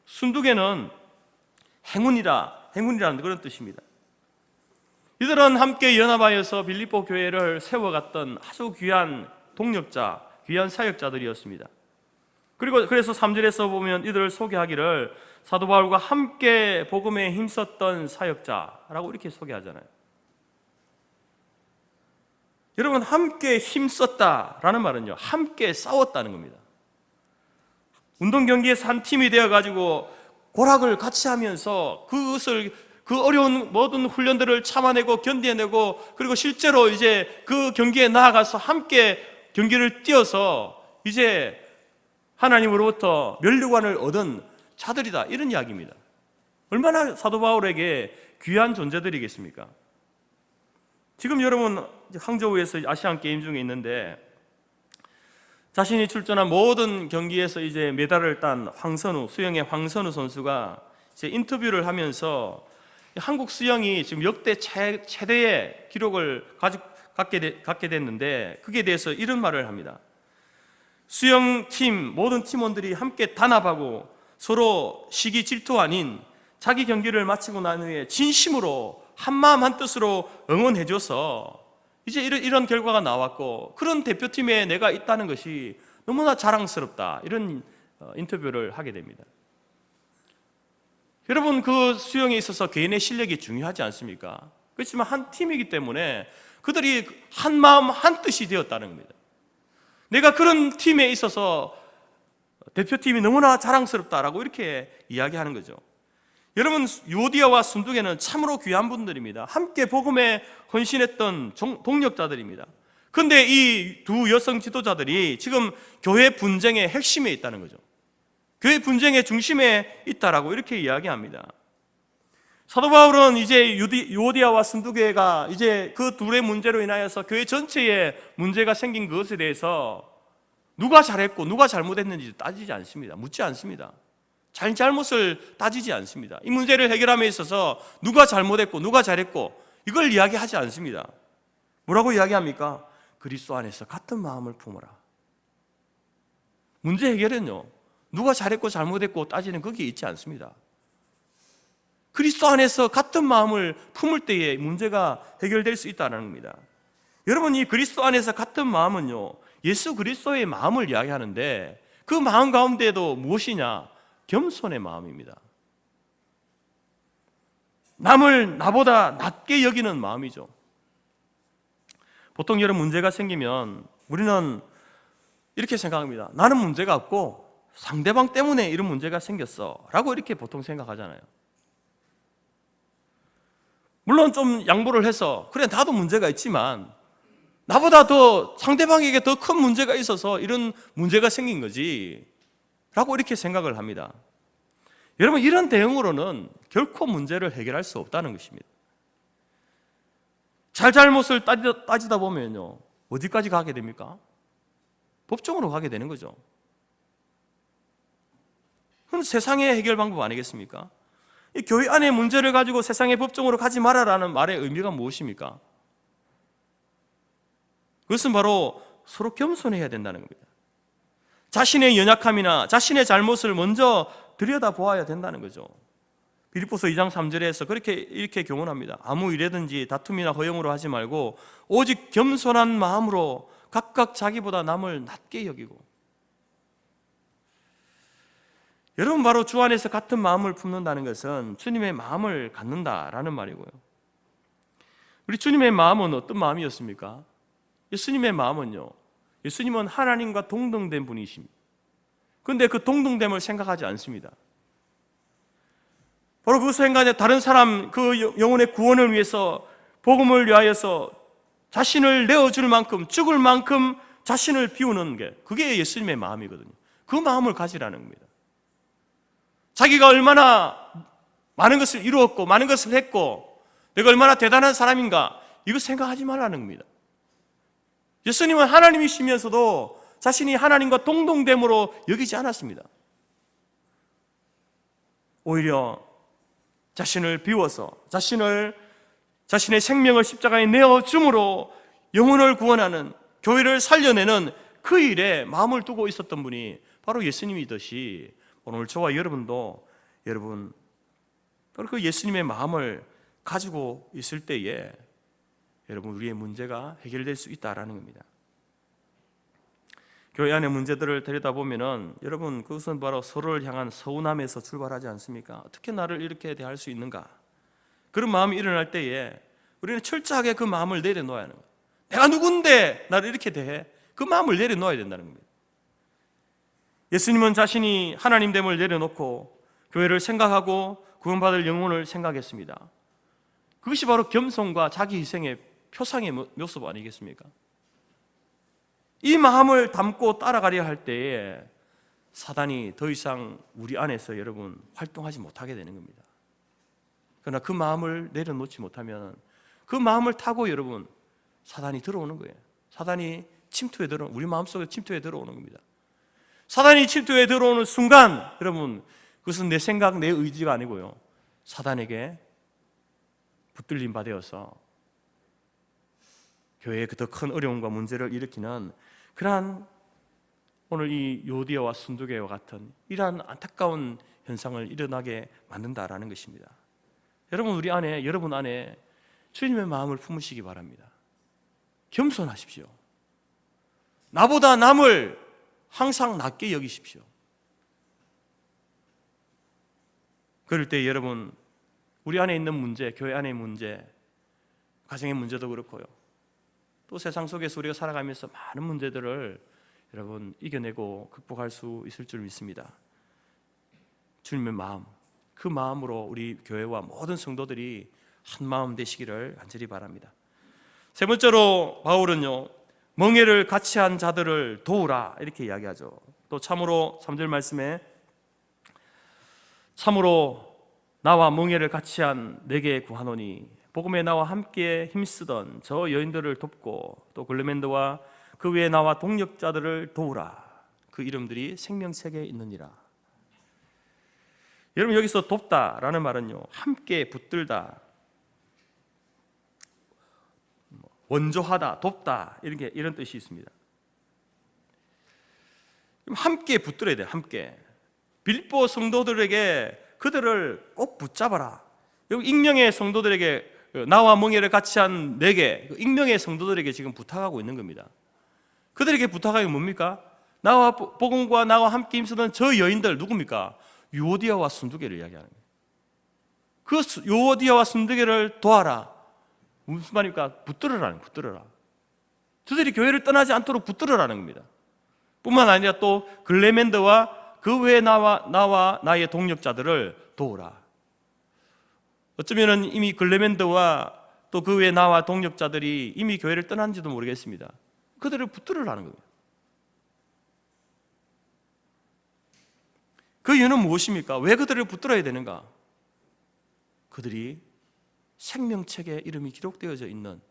순두개는 행운이라는 그런 뜻입니다. 이들은 함께 연합하여서 빌립보 교회를 세워갔던 아주 귀한 동력자, 귀한 사역자들이었습니다. 그래서 3절에서 보면 이들을 소개하기를 사도 바울과 함께 복음에 힘썼던 사역자라고 이렇게 소개하잖아요. 여러분 함께 힘썼다라는 말은요 함께 싸웠다는 겁니다. 운동 경기에서 한 팀이 되어가지고 고락을 같이 하면서 그 어려운 모든 훈련들을 참아내고 견뎌내고 그리고 실제로 이제 그 경기에 나아가서 함께 경기를 뛰어서 이제 하나님으로부터 면류관을 얻은 자들이다 이런 이야기입니다. 얼마나 사도 바울에게 귀한 존재들이겠습니까? 지금 여러분 항저우에서 아시안 게임 중에 있는데 자신이 출전한 모든 경기에서 이제 메달을 딴 수영의 황선우 선수가 이제 인터뷰를 하면서 한국 수영이 지금 역대 최대의 기록을 갖게 됐는데 그게 대해서 이런 말을 합니다. 수영팀 모든 팀원들이 함께 단합하고 서로 시기 질투 아닌 자기 경기를 마치고 난 후에 진심으로 한마음 한뜻으로 응원해줘서 이제 이런 결과가 나왔고 그런 대표팀에 내가 있다는 것이 너무나 자랑스럽다 이런 인터뷰를 하게 됩니다. 여러분 그 수영에 있어서 개인의 실력이 중요하지 않습니까? 그렇지만 한 팀이기 때문에 그들이 한 마음 한 뜻이 되었다는 겁니다. 내가 그런 팀에 있어서 대표팀이 너무나 자랑스럽다라고 이렇게 이야기하는 거죠. 여러분 유오디아와 순두개는 참으로 귀한 분들입니다. 함께 복음에 헌신했던 동력자들입니다. 그런데 이 두 여성 지도자들이 지금 교회 분쟁의 핵심에 있다는 거죠. 교회 분쟁의 중심에 있다라고 이렇게 이야기합니다. 사도 바울은 이제 유오디아와 순두개가 이제 그 둘의 문제로 인하여서 교회 전체에 문제가 생긴 것에 대해서 누가 잘했고 누가 잘못했는지 따지지 않습니다. 묻지 않습니다. 잘못을 따지지 않습니다. 이 문제를 해결함에 있어서 누가 잘못했고 누가 잘했고 이걸 이야기하지 않습니다. 뭐라고 이야기합니까? 그리스도 안에서 같은 마음을 품어라. 문제 해결은요 누가 잘했고 잘못했고 따지는 거기에 있지 않습니다. 그리스도 안에서 같은 마음을 품을 때에 문제가 해결될 수 있다는 겁니다. 여러분 이 그리스도 안에서 같은 마음은요 예수 그리스도의 마음을 이야기하는데 그 마음 가운데도 무엇이냐? 겸손의 마음입니다. 남을 나보다 낮게 여기는 마음이죠. 보통 여러 문제가 생기면 우리는 이렇게 생각합니다. 나는 문제가 없고 상대방 때문에 이런 문제가 생겼어 라고 이렇게 보통 생각하잖아요. 물론 좀 양보를 해서 그래 나도 문제가 있지만 나보다 더 상대방에게 더 큰 문제가 있어서 이런 문제가 생긴 거지 라고 이렇게 생각을 합니다. 여러분 이런 대응으로는 결코 문제를 해결할 수 없다는 것입니다. 잘못을 따지다 보면요 어디까지 가게 됩니까? 법정으로 가게 되는 거죠. 그건 세상의 해결 방법 아니겠습니까? 이 교회 안의 문제를 가지고 세상의 법정으로 가지 말아라는 말의 의미가 무엇입니까? 그것은 바로 서로 겸손해야 된다는 겁니다. 자신의 연약함이나 자신의 잘못을 먼저 들여다보아야 된다는 거죠. 빌립보서 2장 3절에서 이렇게 교훈합니다. 아무 일에든지 다툼이나 허영으로 하지 말고 오직 겸손한 마음으로 각각 자기보다 남을 낮게 여기고. 여러분 바로 주 안에서 같은 마음을 품는다는 것은 주님의 마음을 갖는다라는 말이고요. 우리 주님의 마음은 어떤 마음이었습니까? 예수님의 마음은요, 예수님은 하나님과 동등된 분이십니다. 그런데 그 동등됨을 생각하지 않습니다. 바로 그 생각에 다른 사람, 그 영혼의 구원을 위해서, 복음을 위하여서 자신을 내어줄 만큼, 죽을 만큼 자신을 비우는 게, 그게 예수님의 마음이거든요. 그 마음을 가지라는 겁니다. 자기가 얼마나 많은 것을 이루었고 많은 것을 했고 내가 얼마나 대단한 사람인가, 이거 생각하지 말라는 겁니다. 예수님은 하나님이시면서도 자신이 하나님과 동등됨으로 여기지 않았습니다. 오히려 자신을 비워서 자신의 생명을 십자가에 내어줌으로 영혼을 구원하는, 교회를 살려내는 그 일에 마음을 두고 있었던 분이 바로 예수님이듯이 오늘 저와 여러분도 바로 그 예수님의 마음을 가지고 있을 때에 여러분, 우리의 문제가 해결될 수 있다라는 겁니다. 교회 안의 문제들을 들여다보면은 여러분, 그것은 바로 서로를 향한 서운함에서 출발하지 않습니까? 어떻게 나를 이렇게 대할 수 있는가? 그런 마음이 일어날 때에 우리는 철저하게 그 마음을 내려놓아야 하는 거예요. 내가 누군데 나를 이렇게 대해? 그 마음을 내려놓아야 된다는 겁니다. 예수님은 자신이 하나님됨을 내려놓고 교회를 생각하고 구원받을 영혼을 생각했습니다. 그것이 바로 겸손과 자기 희생의 표상의 모습 아니겠습니까? 이 마음을 담고 따라가려 할 때에 사단이 더 이상 우리 안에서 여러분 활동하지 못하게 되는 겁니다. 그러나 그 마음을 내려놓지 못하면 그 마음을 타고 여러분 사단이 들어오는 거예요. 사단이 우리 마음속에 침투해 들어오는 겁니다. 사단이 침투해 들어오는 순간 여러분, 그것은 내 생각, 내 의지가 아니고요, 사단에게 붙들림 받아서 교회에 더 큰 어려움과 문제를 일으키는 그러한, 오늘 이 요디아와 순두개와 같은 이러한 안타까운 현상을 일어나게 만든다라는 것입니다. 여러분 안에 주님의 마음을 품으시기 바랍니다. 겸손하십시오. 나보다 남을 항상 낮게 여기십시오. 그럴 때 여러분, 우리 안에 있는 문제, 교회 안의 문제, 가정의 문제도 그렇고요, 또 세상 속에서 우리가 살아가면서 많은 문제들을 여러분 이겨내고 극복할 수 있을 줄 믿습니다. 주님의 마음, 그 마음으로 우리 교회와 모든 성도들이 한 마음 되시기를 간절히 바랍니다. 세 번째로 바울은요, 멍에를 같이 한 자들을 도우라 이렇게 이야기하죠. 또 참으로 3절 말씀에 참으로 나와 멍에를 같이 한 내게 구하노니 복음에 나와 함께 힘쓰던 저 여인들을 돕고 또 글레멘드와 그 외에 나와 동역자들을 도우라. 그 이름들이 생명책에 있느니라. 여러분, 여기서 돕다라는 말은요, 함께 붙들다, 원조하다, 돕다, 이런 뜻이 있습니다. 함께 붙들어야 돼요. 함께. 빌립보 성도들에게 그들을 꼭 붙잡아라. 여기 익명의 성도들에게, 나와 멍에를 같이 한 내게, 익명의 성도들에게 지금 부탁하고 있는 겁니다. 그들에게 부탁하기 뭡니까? 나와 복음과 나와 함께 힘쓰던 저 여인들 누굽니까? 유오디아와 순두개를 이야기하는 거예요. 그 유오디아와 순두개를 도와라. 무슨 말입니까? 붙들어라. 저들이 교회를 떠나지 않도록 붙들어라는 겁니다. 뿐만 아니라 또 글레멘드와 그 외에 나와 나의 동역자들을 도우라. 어쩌면 이미 글레멘드와 또 그 외에 나와 동역자들이 이미 교회를 떠난지도 모르겠습니다. 그들을 붙들으라는 겁니다. 그 이유는 무엇입니까? 왜 그들을 붙들어야 되는가? 그들이 생명책에 이름이 기록되어져 있는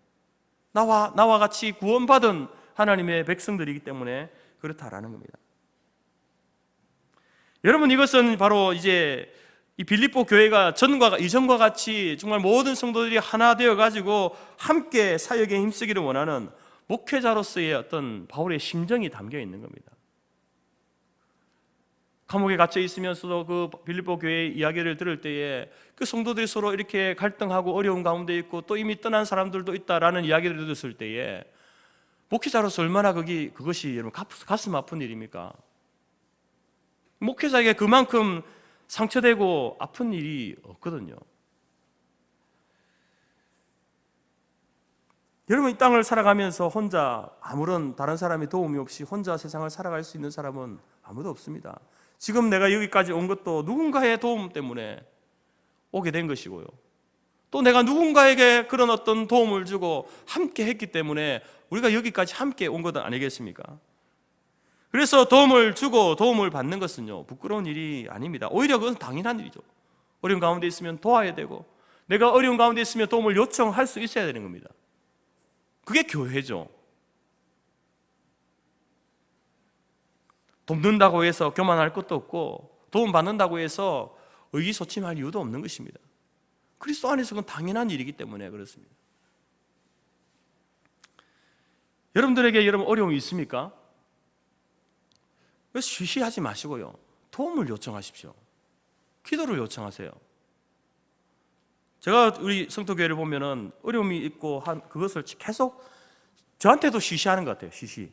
나와 같이 구원받은 하나님의 백성들이기 때문에 그렇다라는 겁니다. 여러분, 이것은 바로 이제 이 빌립보 교회가 이전과 같이 정말 모든 성도들이 하나 되어 가지고 함께 사역에 힘쓰기를 원하는 목회자로서의 어떤 바울의 심정이 담겨 있는 겁니다. 감옥에 갇혀 있으면서도 그 빌립보 교회의 이야기를 들을 때에 그 성도들이 서로 이렇게 갈등하고 어려운 가운데 있고 또 이미 떠난 사람들도 있다라는 이야기를 들었을 때에 목회자로서 얼마나 그것이 여러분 가슴 아픈 일입니까? 목회자에게 그만큼 상처되고 아픈 일이 없거든요. 여러분, 이 땅을 살아가면서 혼자 아무런 다른 사람의 도움이 없이 혼자 세상을 살아갈 수 있는 사람은 아무도 없습니다. 지금 내가 여기까지 온 것도 누군가의 도움 때문에 오게 된 것이고요. 또 내가 누군가에게 그런 어떤 도움을 주고 함께 했기 때문에 우리가 여기까지 함께 온 것 아니겠습니까? 그래서 도움을 주고 도움을 받는 것은요, 부끄러운 일이 아닙니다. 오히려 그건 당연한 일이죠. 어려운 가운데 있으면 도와야 되고, 내가 어려운 가운데 있으면 도움을 요청할 수 있어야 되는 겁니다. 그게 교회죠. 돕는다고 해서 교만할 것도 없고, 도움받는다고 해서 의기소침할 이유도 없는 것입니다. 그리스도 안에서 그건 당연한 일이기 때문에 그렇습니다. 여러분들에게 여러분 어려움이 있습니까? 그래서 쉬쉬하지 마시고요, 도움을 요청하십시오. 기도를 요청하세요. 제가 우리 성도교회를 보면은 어려움이 있고 한 그것을 계속 저한테도 쉬쉬하는 것 같아요. 쉬쉬.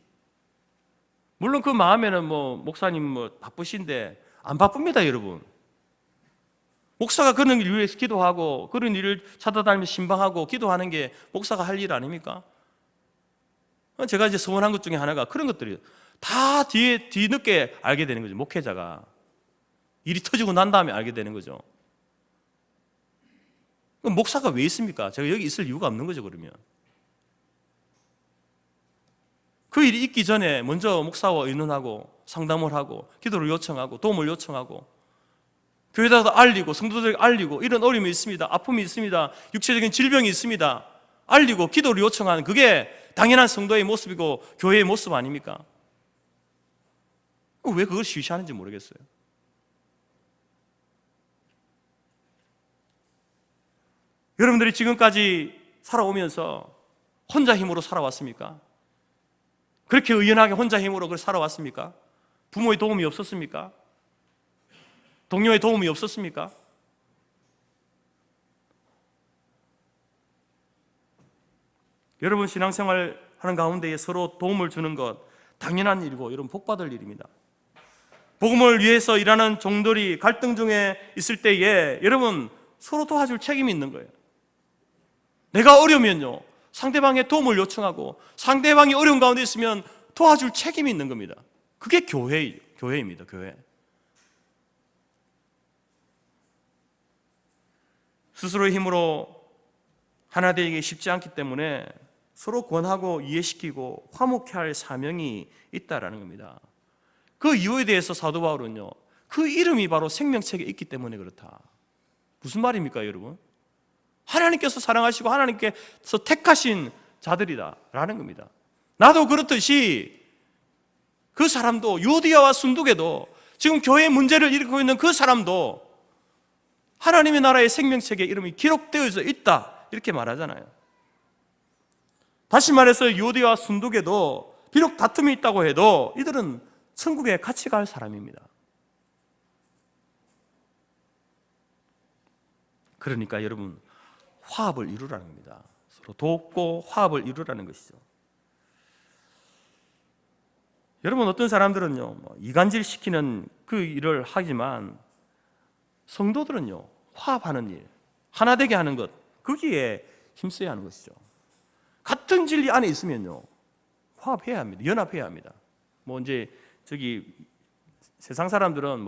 물론 그 마음에는 목사님 바쁘신데 안 바쁩니다, 여러분. 목사가 그런 일을 위해서 기도하고 그런 일을 찾아다니며 신방하고 기도하는 게 목사가 할 일 아닙니까? 제가 이제 서운한 것 중에 하나가 그런 것들이에요. 다 뒤늦게 알게 되는 거죠. 목회자가 일이 터지고 난 다음에 알게 되는 거죠. 그럼 목사가 왜 있습니까? 제가 여기 있을 이유가 없는 거죠. 그러면 그 일이 있기 전에 먼저 목사와 의논하고 상담을 하고 기도를 요청하고 도움을 요청하고 교회에다가 알리고 성도들에게 알리고 이런 어려움이 있습니다, 아픔이 있습니다, 육체적인 질병이 있습니다, 알리고 기도를 요청하는, 그게 당연한 성도의 모습이고 교회의 모습 아닙니까? 왜 그걸 쉬쉬하는지 모르겠어요. 여러분들이 지금까지 살아오면서 혼자 힘으로 살아왔습니까? 그렇게 의연하게 혼자 힘으로 그걸 살아왔습니까? 부모의 도움이 없었습니까? 동료의 도움이 없었습니까? 여러분, 신앙생활 하는 가운데에 서로 도움을 주는 것 당연한 일이고 여러분 복받을 일입니다. 복음을 위해서 일하는 종들이 갈등 중에 있을 때에 여러분 서로 도와줄 책임이 있는 거예요. 내가 어려우면요, 상대방의 도움을 요청하고 상대방이 어려운 가운데 있으면 도와줄 책임이 있는 겁니다. 그게 교회입니다. 교회. 스스로의 힘으로 하나 되기 쉽지 않기 때문에 서로 권하고 이해시키고 화목해 할 사명이 있다라는 겁니다. 그 이유에 대해서 사도 바울은요, 그 이름이 바로 생명책에 있기 때문에 그렇다. 무슨 말입니까, 여러분? 하나님께서 사랑하시고 하나님께서 택하신 자들이다라는 겁니다. 나도 그렇듯이 그 사람도, 유오디아와 순두개도, 지금 교회의 문제를 일으키고 있는 그 사람도 하나님의 나라의 생명책에 이름이 기록되어 있다, 이렇게 말하잖아요. 다시 말해서 유오디아와 순두개도 비록 다툼이 있다고 해도 이들은 천국에 같이 갈 사람입니다. 그러니까 여러분, 화합을 이루라는 겁니다. 서로 돕고 화합을 이루라는 것이죠. 여러분, 어떤 사람들은요, 이간질 시키는 그 일을 하지만 성도들은요, 화합하는 일, 하나 되게 하는 것, 거기에 힘써야 하는 것이죠. 같은 진리 안에 있으면요, 화합해야 합니다. 연합해야 합니다. 이제 세상 사람들은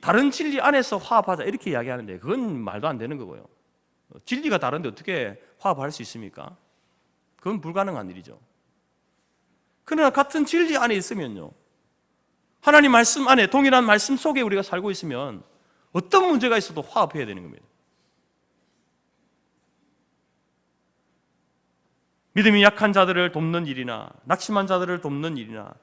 다른 진리 안에서 화합하자 이렇게 이야기하는데 그건 말도 안 되는 거고요. 진리가 다른데 어떻게 화합할 수 있습니까? 그건 불가능한 일이죠. 그러나 같은 진리 안에 있으면요, 하나님 말씀 안에 동일한 말씀 속에 우리가 살고 있으면 어떤 문제가 있어도 화합해야 되는 겁니다. 믿음이 약한 자들을 돕는 일이나 낙심한 자들을 돕는 일이나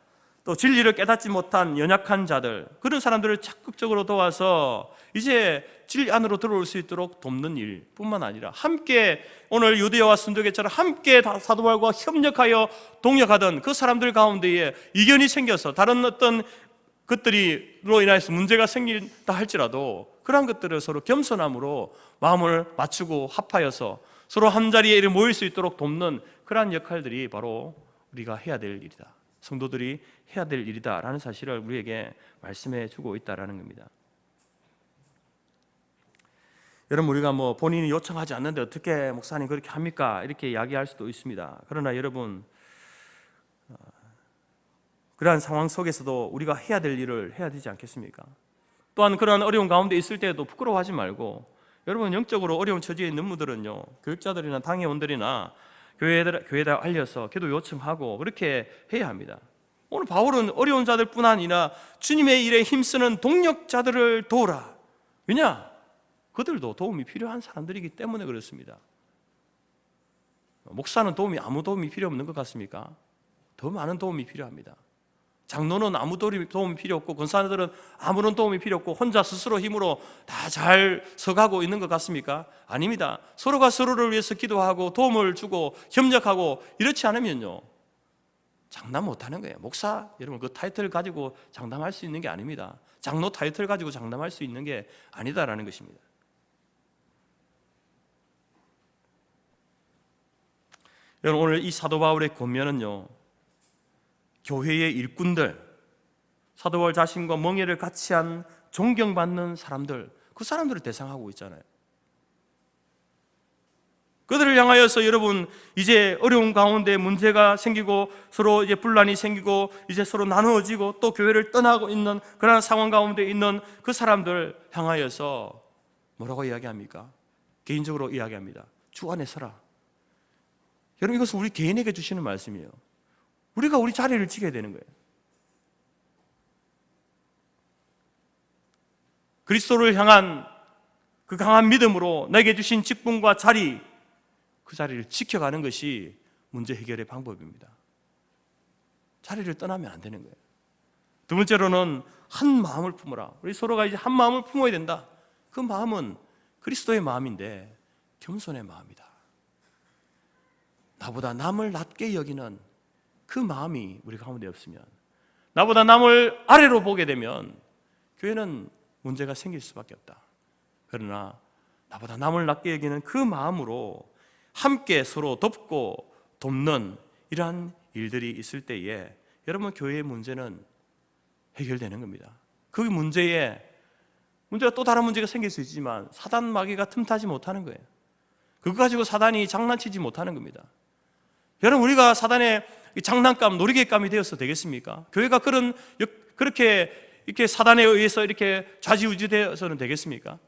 또 진리를 깨닫지 못한 연약한 자들, 그런 사람들을 적극적으로 도와서 이제 진리 안으로 들어올 수 있도록 돕는 일뿐만 아니라 함께 오늘 유대와 순두개처럼 함께 사도 바울과 협력하여 동역하던 그 사람들 가운데에 이견이 생겨서 다른 어떤 것들로 인해서 문제가 생긴다 할지라도 그러한 것들을 서로 겸손함으로 마음을 맞추고 합하여서 서로 한자리에 모일 수 있도록 돕는 그러한 역할들이 바로 우리가 해야 될 일이다, 성도들이 해야 될 일이다라는 사실을 우리에게 말씀해 주고 있다라는 겁니다. 여러분, 우리가 뭐 본인이 요청하지 않는데 어떻게 목사님 그렇게 합니까? 이렇게 이야기할 수도 있습니다. 그러나 여러분, 그러한 상황 속에서도 우리가 해야 될 일을 해야 되지 않겠습니까? 또한 그러한 어려운 가운데 있을 때에도 부끄러워하지 말고, 여러분 영적으로 어려운 처지에 있는 분들은요, 교육자들이나 당회원들이나 교회에다 알려서 기도 요청하고 그렇게 해야 합니다. 오늘 바울은 어려운 자들뿐 아니라 주님의 일에 힘쓰는 동력자들을 도우라. 왜냐? 그들도 도움이 필요한 사람들이기 때문에 그렇습니다. 목사는 아무 도움이 필요 없는 것 같습니까? 더 많은 도움이 필요합니다. 장로는 아무 도움이 필요 없고, 권사들은 아무런 도움이 필요 없고, 혼자 스스로 힘으로 다 잘 서가고 있는 것 같습니까? 아닙니다. 서로가 서로를 위해서 기도하고 도움을 주고 협력하고, 이렇지 않으면요, 장담 못하는 거예요. 목사, 여러분 그 타이틀 가지고 장담할 수 있는 게 아닙니다. 장로 타이틀 가지고 장담할 수 있는 게 아니다라는 것입니다. 여러분, 오늘 이 사도 바울의 권면은요, 교회의 일꾼들, 사도 바울 자신과 멍에를 같이 한 존경받는 사람들, 그 사람들을 대상하고 있잖아요. 그들을 향하여서 여러분, 이제 어려운 가운데 문제가 생기고 서로 이제 분란이 생기고 이제 서로 나누어지고 또 교회를 떠나고 있는 그런 상황 가운데 있는 그 사람들 향하여서 뭐라고 이야기합니까? 개인적으로 이야기합니다. 주 안에 서라. 여러분, 이것은 우리 개인에게 주시는 말씀이에요. 우리가 우리 자리를 지켜야 되는 거예요. 그리스도를 향한 그 강한 믿음으로 내게 주신 직분과 자리, 그 자리를 지켜가는 것이 문제 해결의 방법입니다. 자리를 떠나면 안 되는 거예요. 두 번째로는 한 마음을 품어라. 우리 서로가 이제 한 마음을 품어야 된다. 그 마음은 그리스도의 마음인데 겸손의 마음이다. 나보다 남을 낮게 여기는 그 마음이 우리 가운데 없으면, 나보다 남을 아래로 보게 되면 교회는 문제가 생길 수밖에 없다. 그러나 나보다 남을 낮게 여기는 그 마음으로 함께 서로 돕고 돕는 이러한 일들이 있을 때에 여러분, 교회의 문제는 해결되는 겁니다. 그 문제가 또 다른 문제가 생길 수 있지만 사단 마귀가 틈타지 못하는 거예요. 그거 가지고 사단이 장난치지 못하는 겁니다. 여러분, 우리가 사단의 장난감, 놀이개감이 되어서 되겠습니까? 교회가 그렇게 이렇게 사단에 의해서 이렇게 좌지우지되어서는 되겠습니까?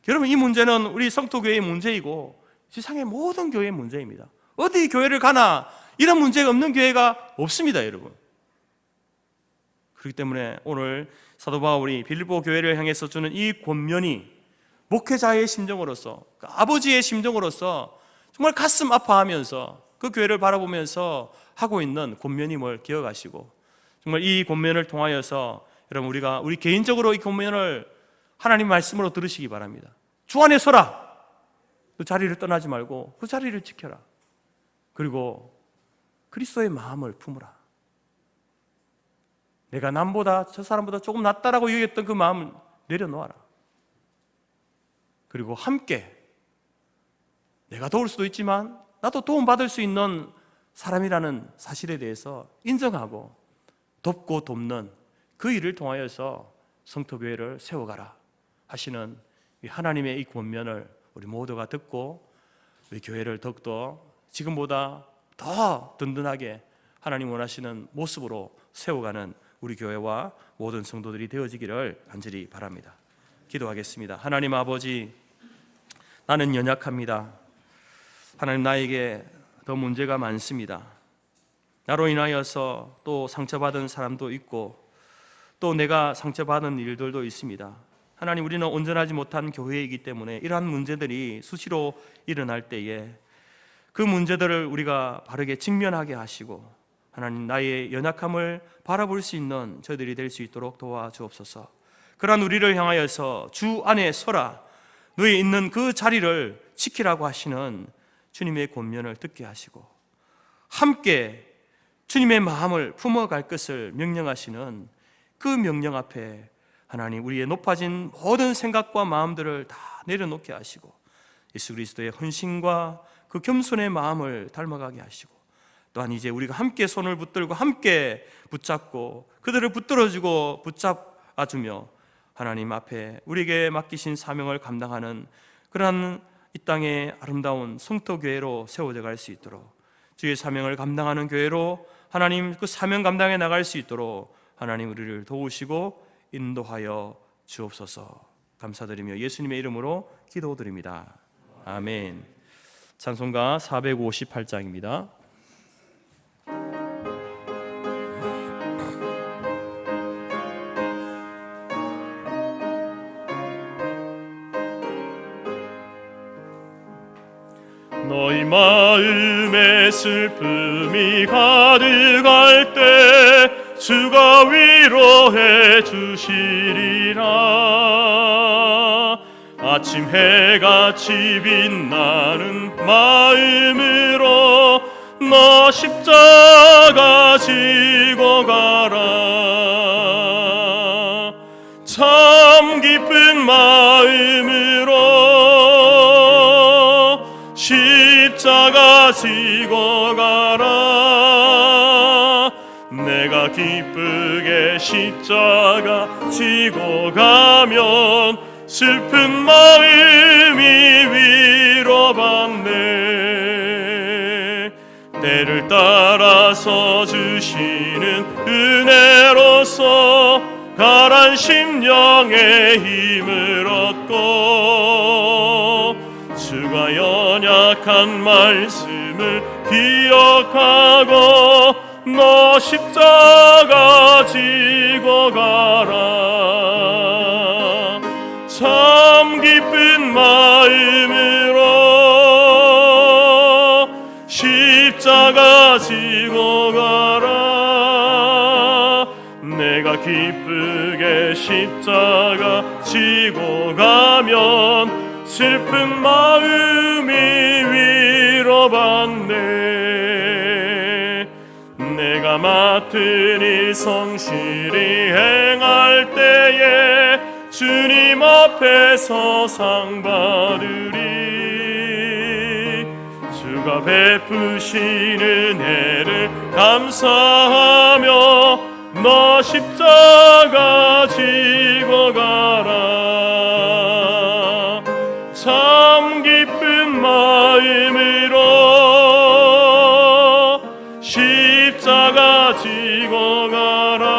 여러분, 이 문제는 우리 성도교회의 문제이고 세상의 모든 교회의 문제입니다. 어디 교회를 가나 이런 문제가 없는 교회가 없습니다, 여러분. 그렇기 때문에 오늘 사도 바울이 빌립보 교회를 향해서 주는 이 권면이 목회자의 심정으로서, 그 아버지의 심정으로서 정말 가슴 아파하면서 그 교회를 바라보면서 하고 있는 권면임을 기억하시고, 정말 이 권면을 통하여서 여러분, 우리 개인적으로 이 권면을 하나님 말씀으로 들으시기 바랍니다. 주 안에 서라. 그 자리를 떠나지 말고 그 자리를 지켜라. 그리고 그리스도의 마음을 품으라. 내가 남보다 저 사람보다 조금 낫다라고 여겼던 그 마음을 내려놓아라. 그리고 함께, 내가 도울 수도 있지만 나도 도움받을 수 있는 사람이라는 사실에 대해서 인정하고 돕고 돕는 그 일을 통하여서 성토교회를 세워가라 하시는 하나님의 이 권면을 우리 모두가 듣고 우리 교회를 더욱더 지금보다 더 든든하게 하나님 원하시는 모습으로 세워가는 우리 교회와 모든 성도들이 되어지기를 간절히 바랍니다. 기도하겠습니다. 하나님 아버지, 나는 연약합니다. 하나님, 나에게 더 문제가 많습니다. 나로 인하여서 또 상처받은 사람도 있고 또 내가 상처받은 일들도 있습니다. 하나님, 우리는 온전하지 못한 교회이기 때문에 이러한 문제들이 수시로 일어날 때에 그 문제들을 우리가 바르게 직면하게 하시고, 하나님, 나의 연약함을 바라볼 수 있는 저희들이 될 수 있도록 도와주옵소서. 그러한 우리를 향하여서 주 안에 서라, 너희 있는 그 자리를 지키라고 하시는 주님의 권면을 듣게 하시고, 함께 주님의 마음을 품어갈 것을 명령하시는 그 명령 앞에 하나님, 우리의 높아진 모든 생각과 마음들을 다 내려놓게 하시고 예수 그리스도의 헌신과 그 겸손의 마음을 닮아가게 하시고, 또한 이제 우리가 함께 손을 붙들고 함께 붙잡고 그들을 붙들어주고 붙잡아주며 하나님 앞에 우리에게 맡기신 사명을 감당하는 그러한 이 땅의 아름다운 성토교회로 세워져 갈 수 있도록, 주의 사명을 감당하는 교회로 하나님 그 사명 감당해 나갈 수 있도록 하나님 우리를 도우시고 인도하여 주옵소서. 감사드리며 예수님의 이름으로 기도드립니다. 아멘. 찬송가 458장입니다. 너희 마음에 슬픔이 가득할 때 주가 위로해 주시리라. 아침 해같이 빛나는 마음으로 너 십자가 지고 가라. 참 기쁜 마음으로 십자가 지고 가라. 내가 기쁘게 십자가 지고 가면 슬픈 마음이 위로받네. 때를 따라서 주시는 은혜로서 가란 심령의 힘을 얻고 주가 연약한 말씀을 기억하고 너 십자가 지고 가라. 참 기쁜 마음으로 십자가 지고 가라. 내가 기쁘게 십자가 지고 가면 슬픈 마음이 위로받네. 내가 맡은 일 성실히 행할 때에 주님 앞에서 상 받으리. 주가 베푸신 은혜를 감사하며 너 십자가 지고 가라. 참 기쁜 마음으로 십자가 지고 가라.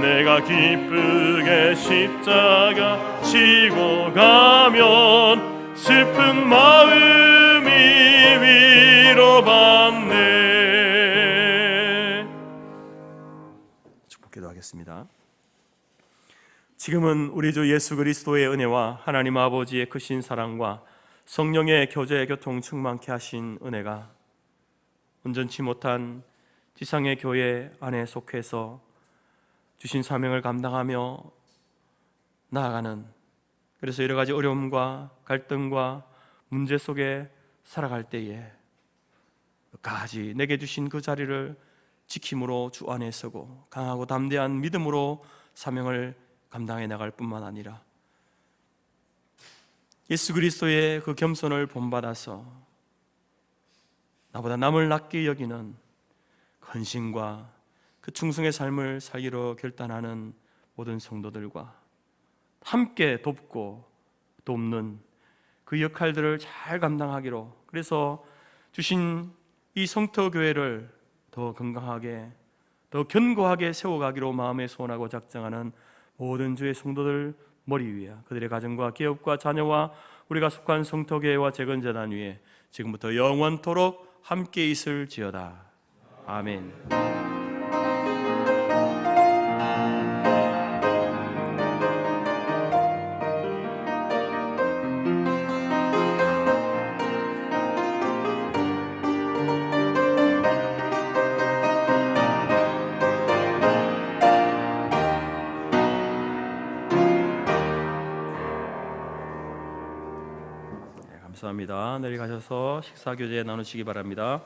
내가 기쁘게 십자가 지고 가면 슬픈 마음이 위로받네. 축복기도하겠습니다. 지금은 우리 주 예수 그리스도의 은혜와 하나님 아버지의 크신 사랑과 성령의 교제 교통 충만케 하신 은혜가 온전치 못한 지상의 교회 안에 속해서 주신 사명을 감당하며 나아가는, 그래서 여러 가지 어려움과 갈등과 문제 속에 살아갈 때에 끝까지 내게 주신 그 자리를 지킴으로 주 안에 서고 강하고 담대한 믿음으로 사명을 감당해 나갈 뿐만 아니라 예수 그리스도의 그 겸손을 본받아서 나보다 남을 낮게 여기는 헌신과 그 충성의 삶을 살기로 결단하는 모든 성도들과 함께 돕고 돕는 그 역할들을 잘 감당하기로, 그래서 주신 이 성터교회를 더 건강하게 더 견고하게 세워가기로 마음에 소원하고 작정하는 모든 주의 성도들 머리 위에, 그들의 가정과 기업과 자녀와 우리가 속한 성터교회와 재건재단 위에 지금부터 영원토록 함께 있을지어다. 아멘. 감사합니다. 내려가셔서 식사 교제 나누시기 바랍니다.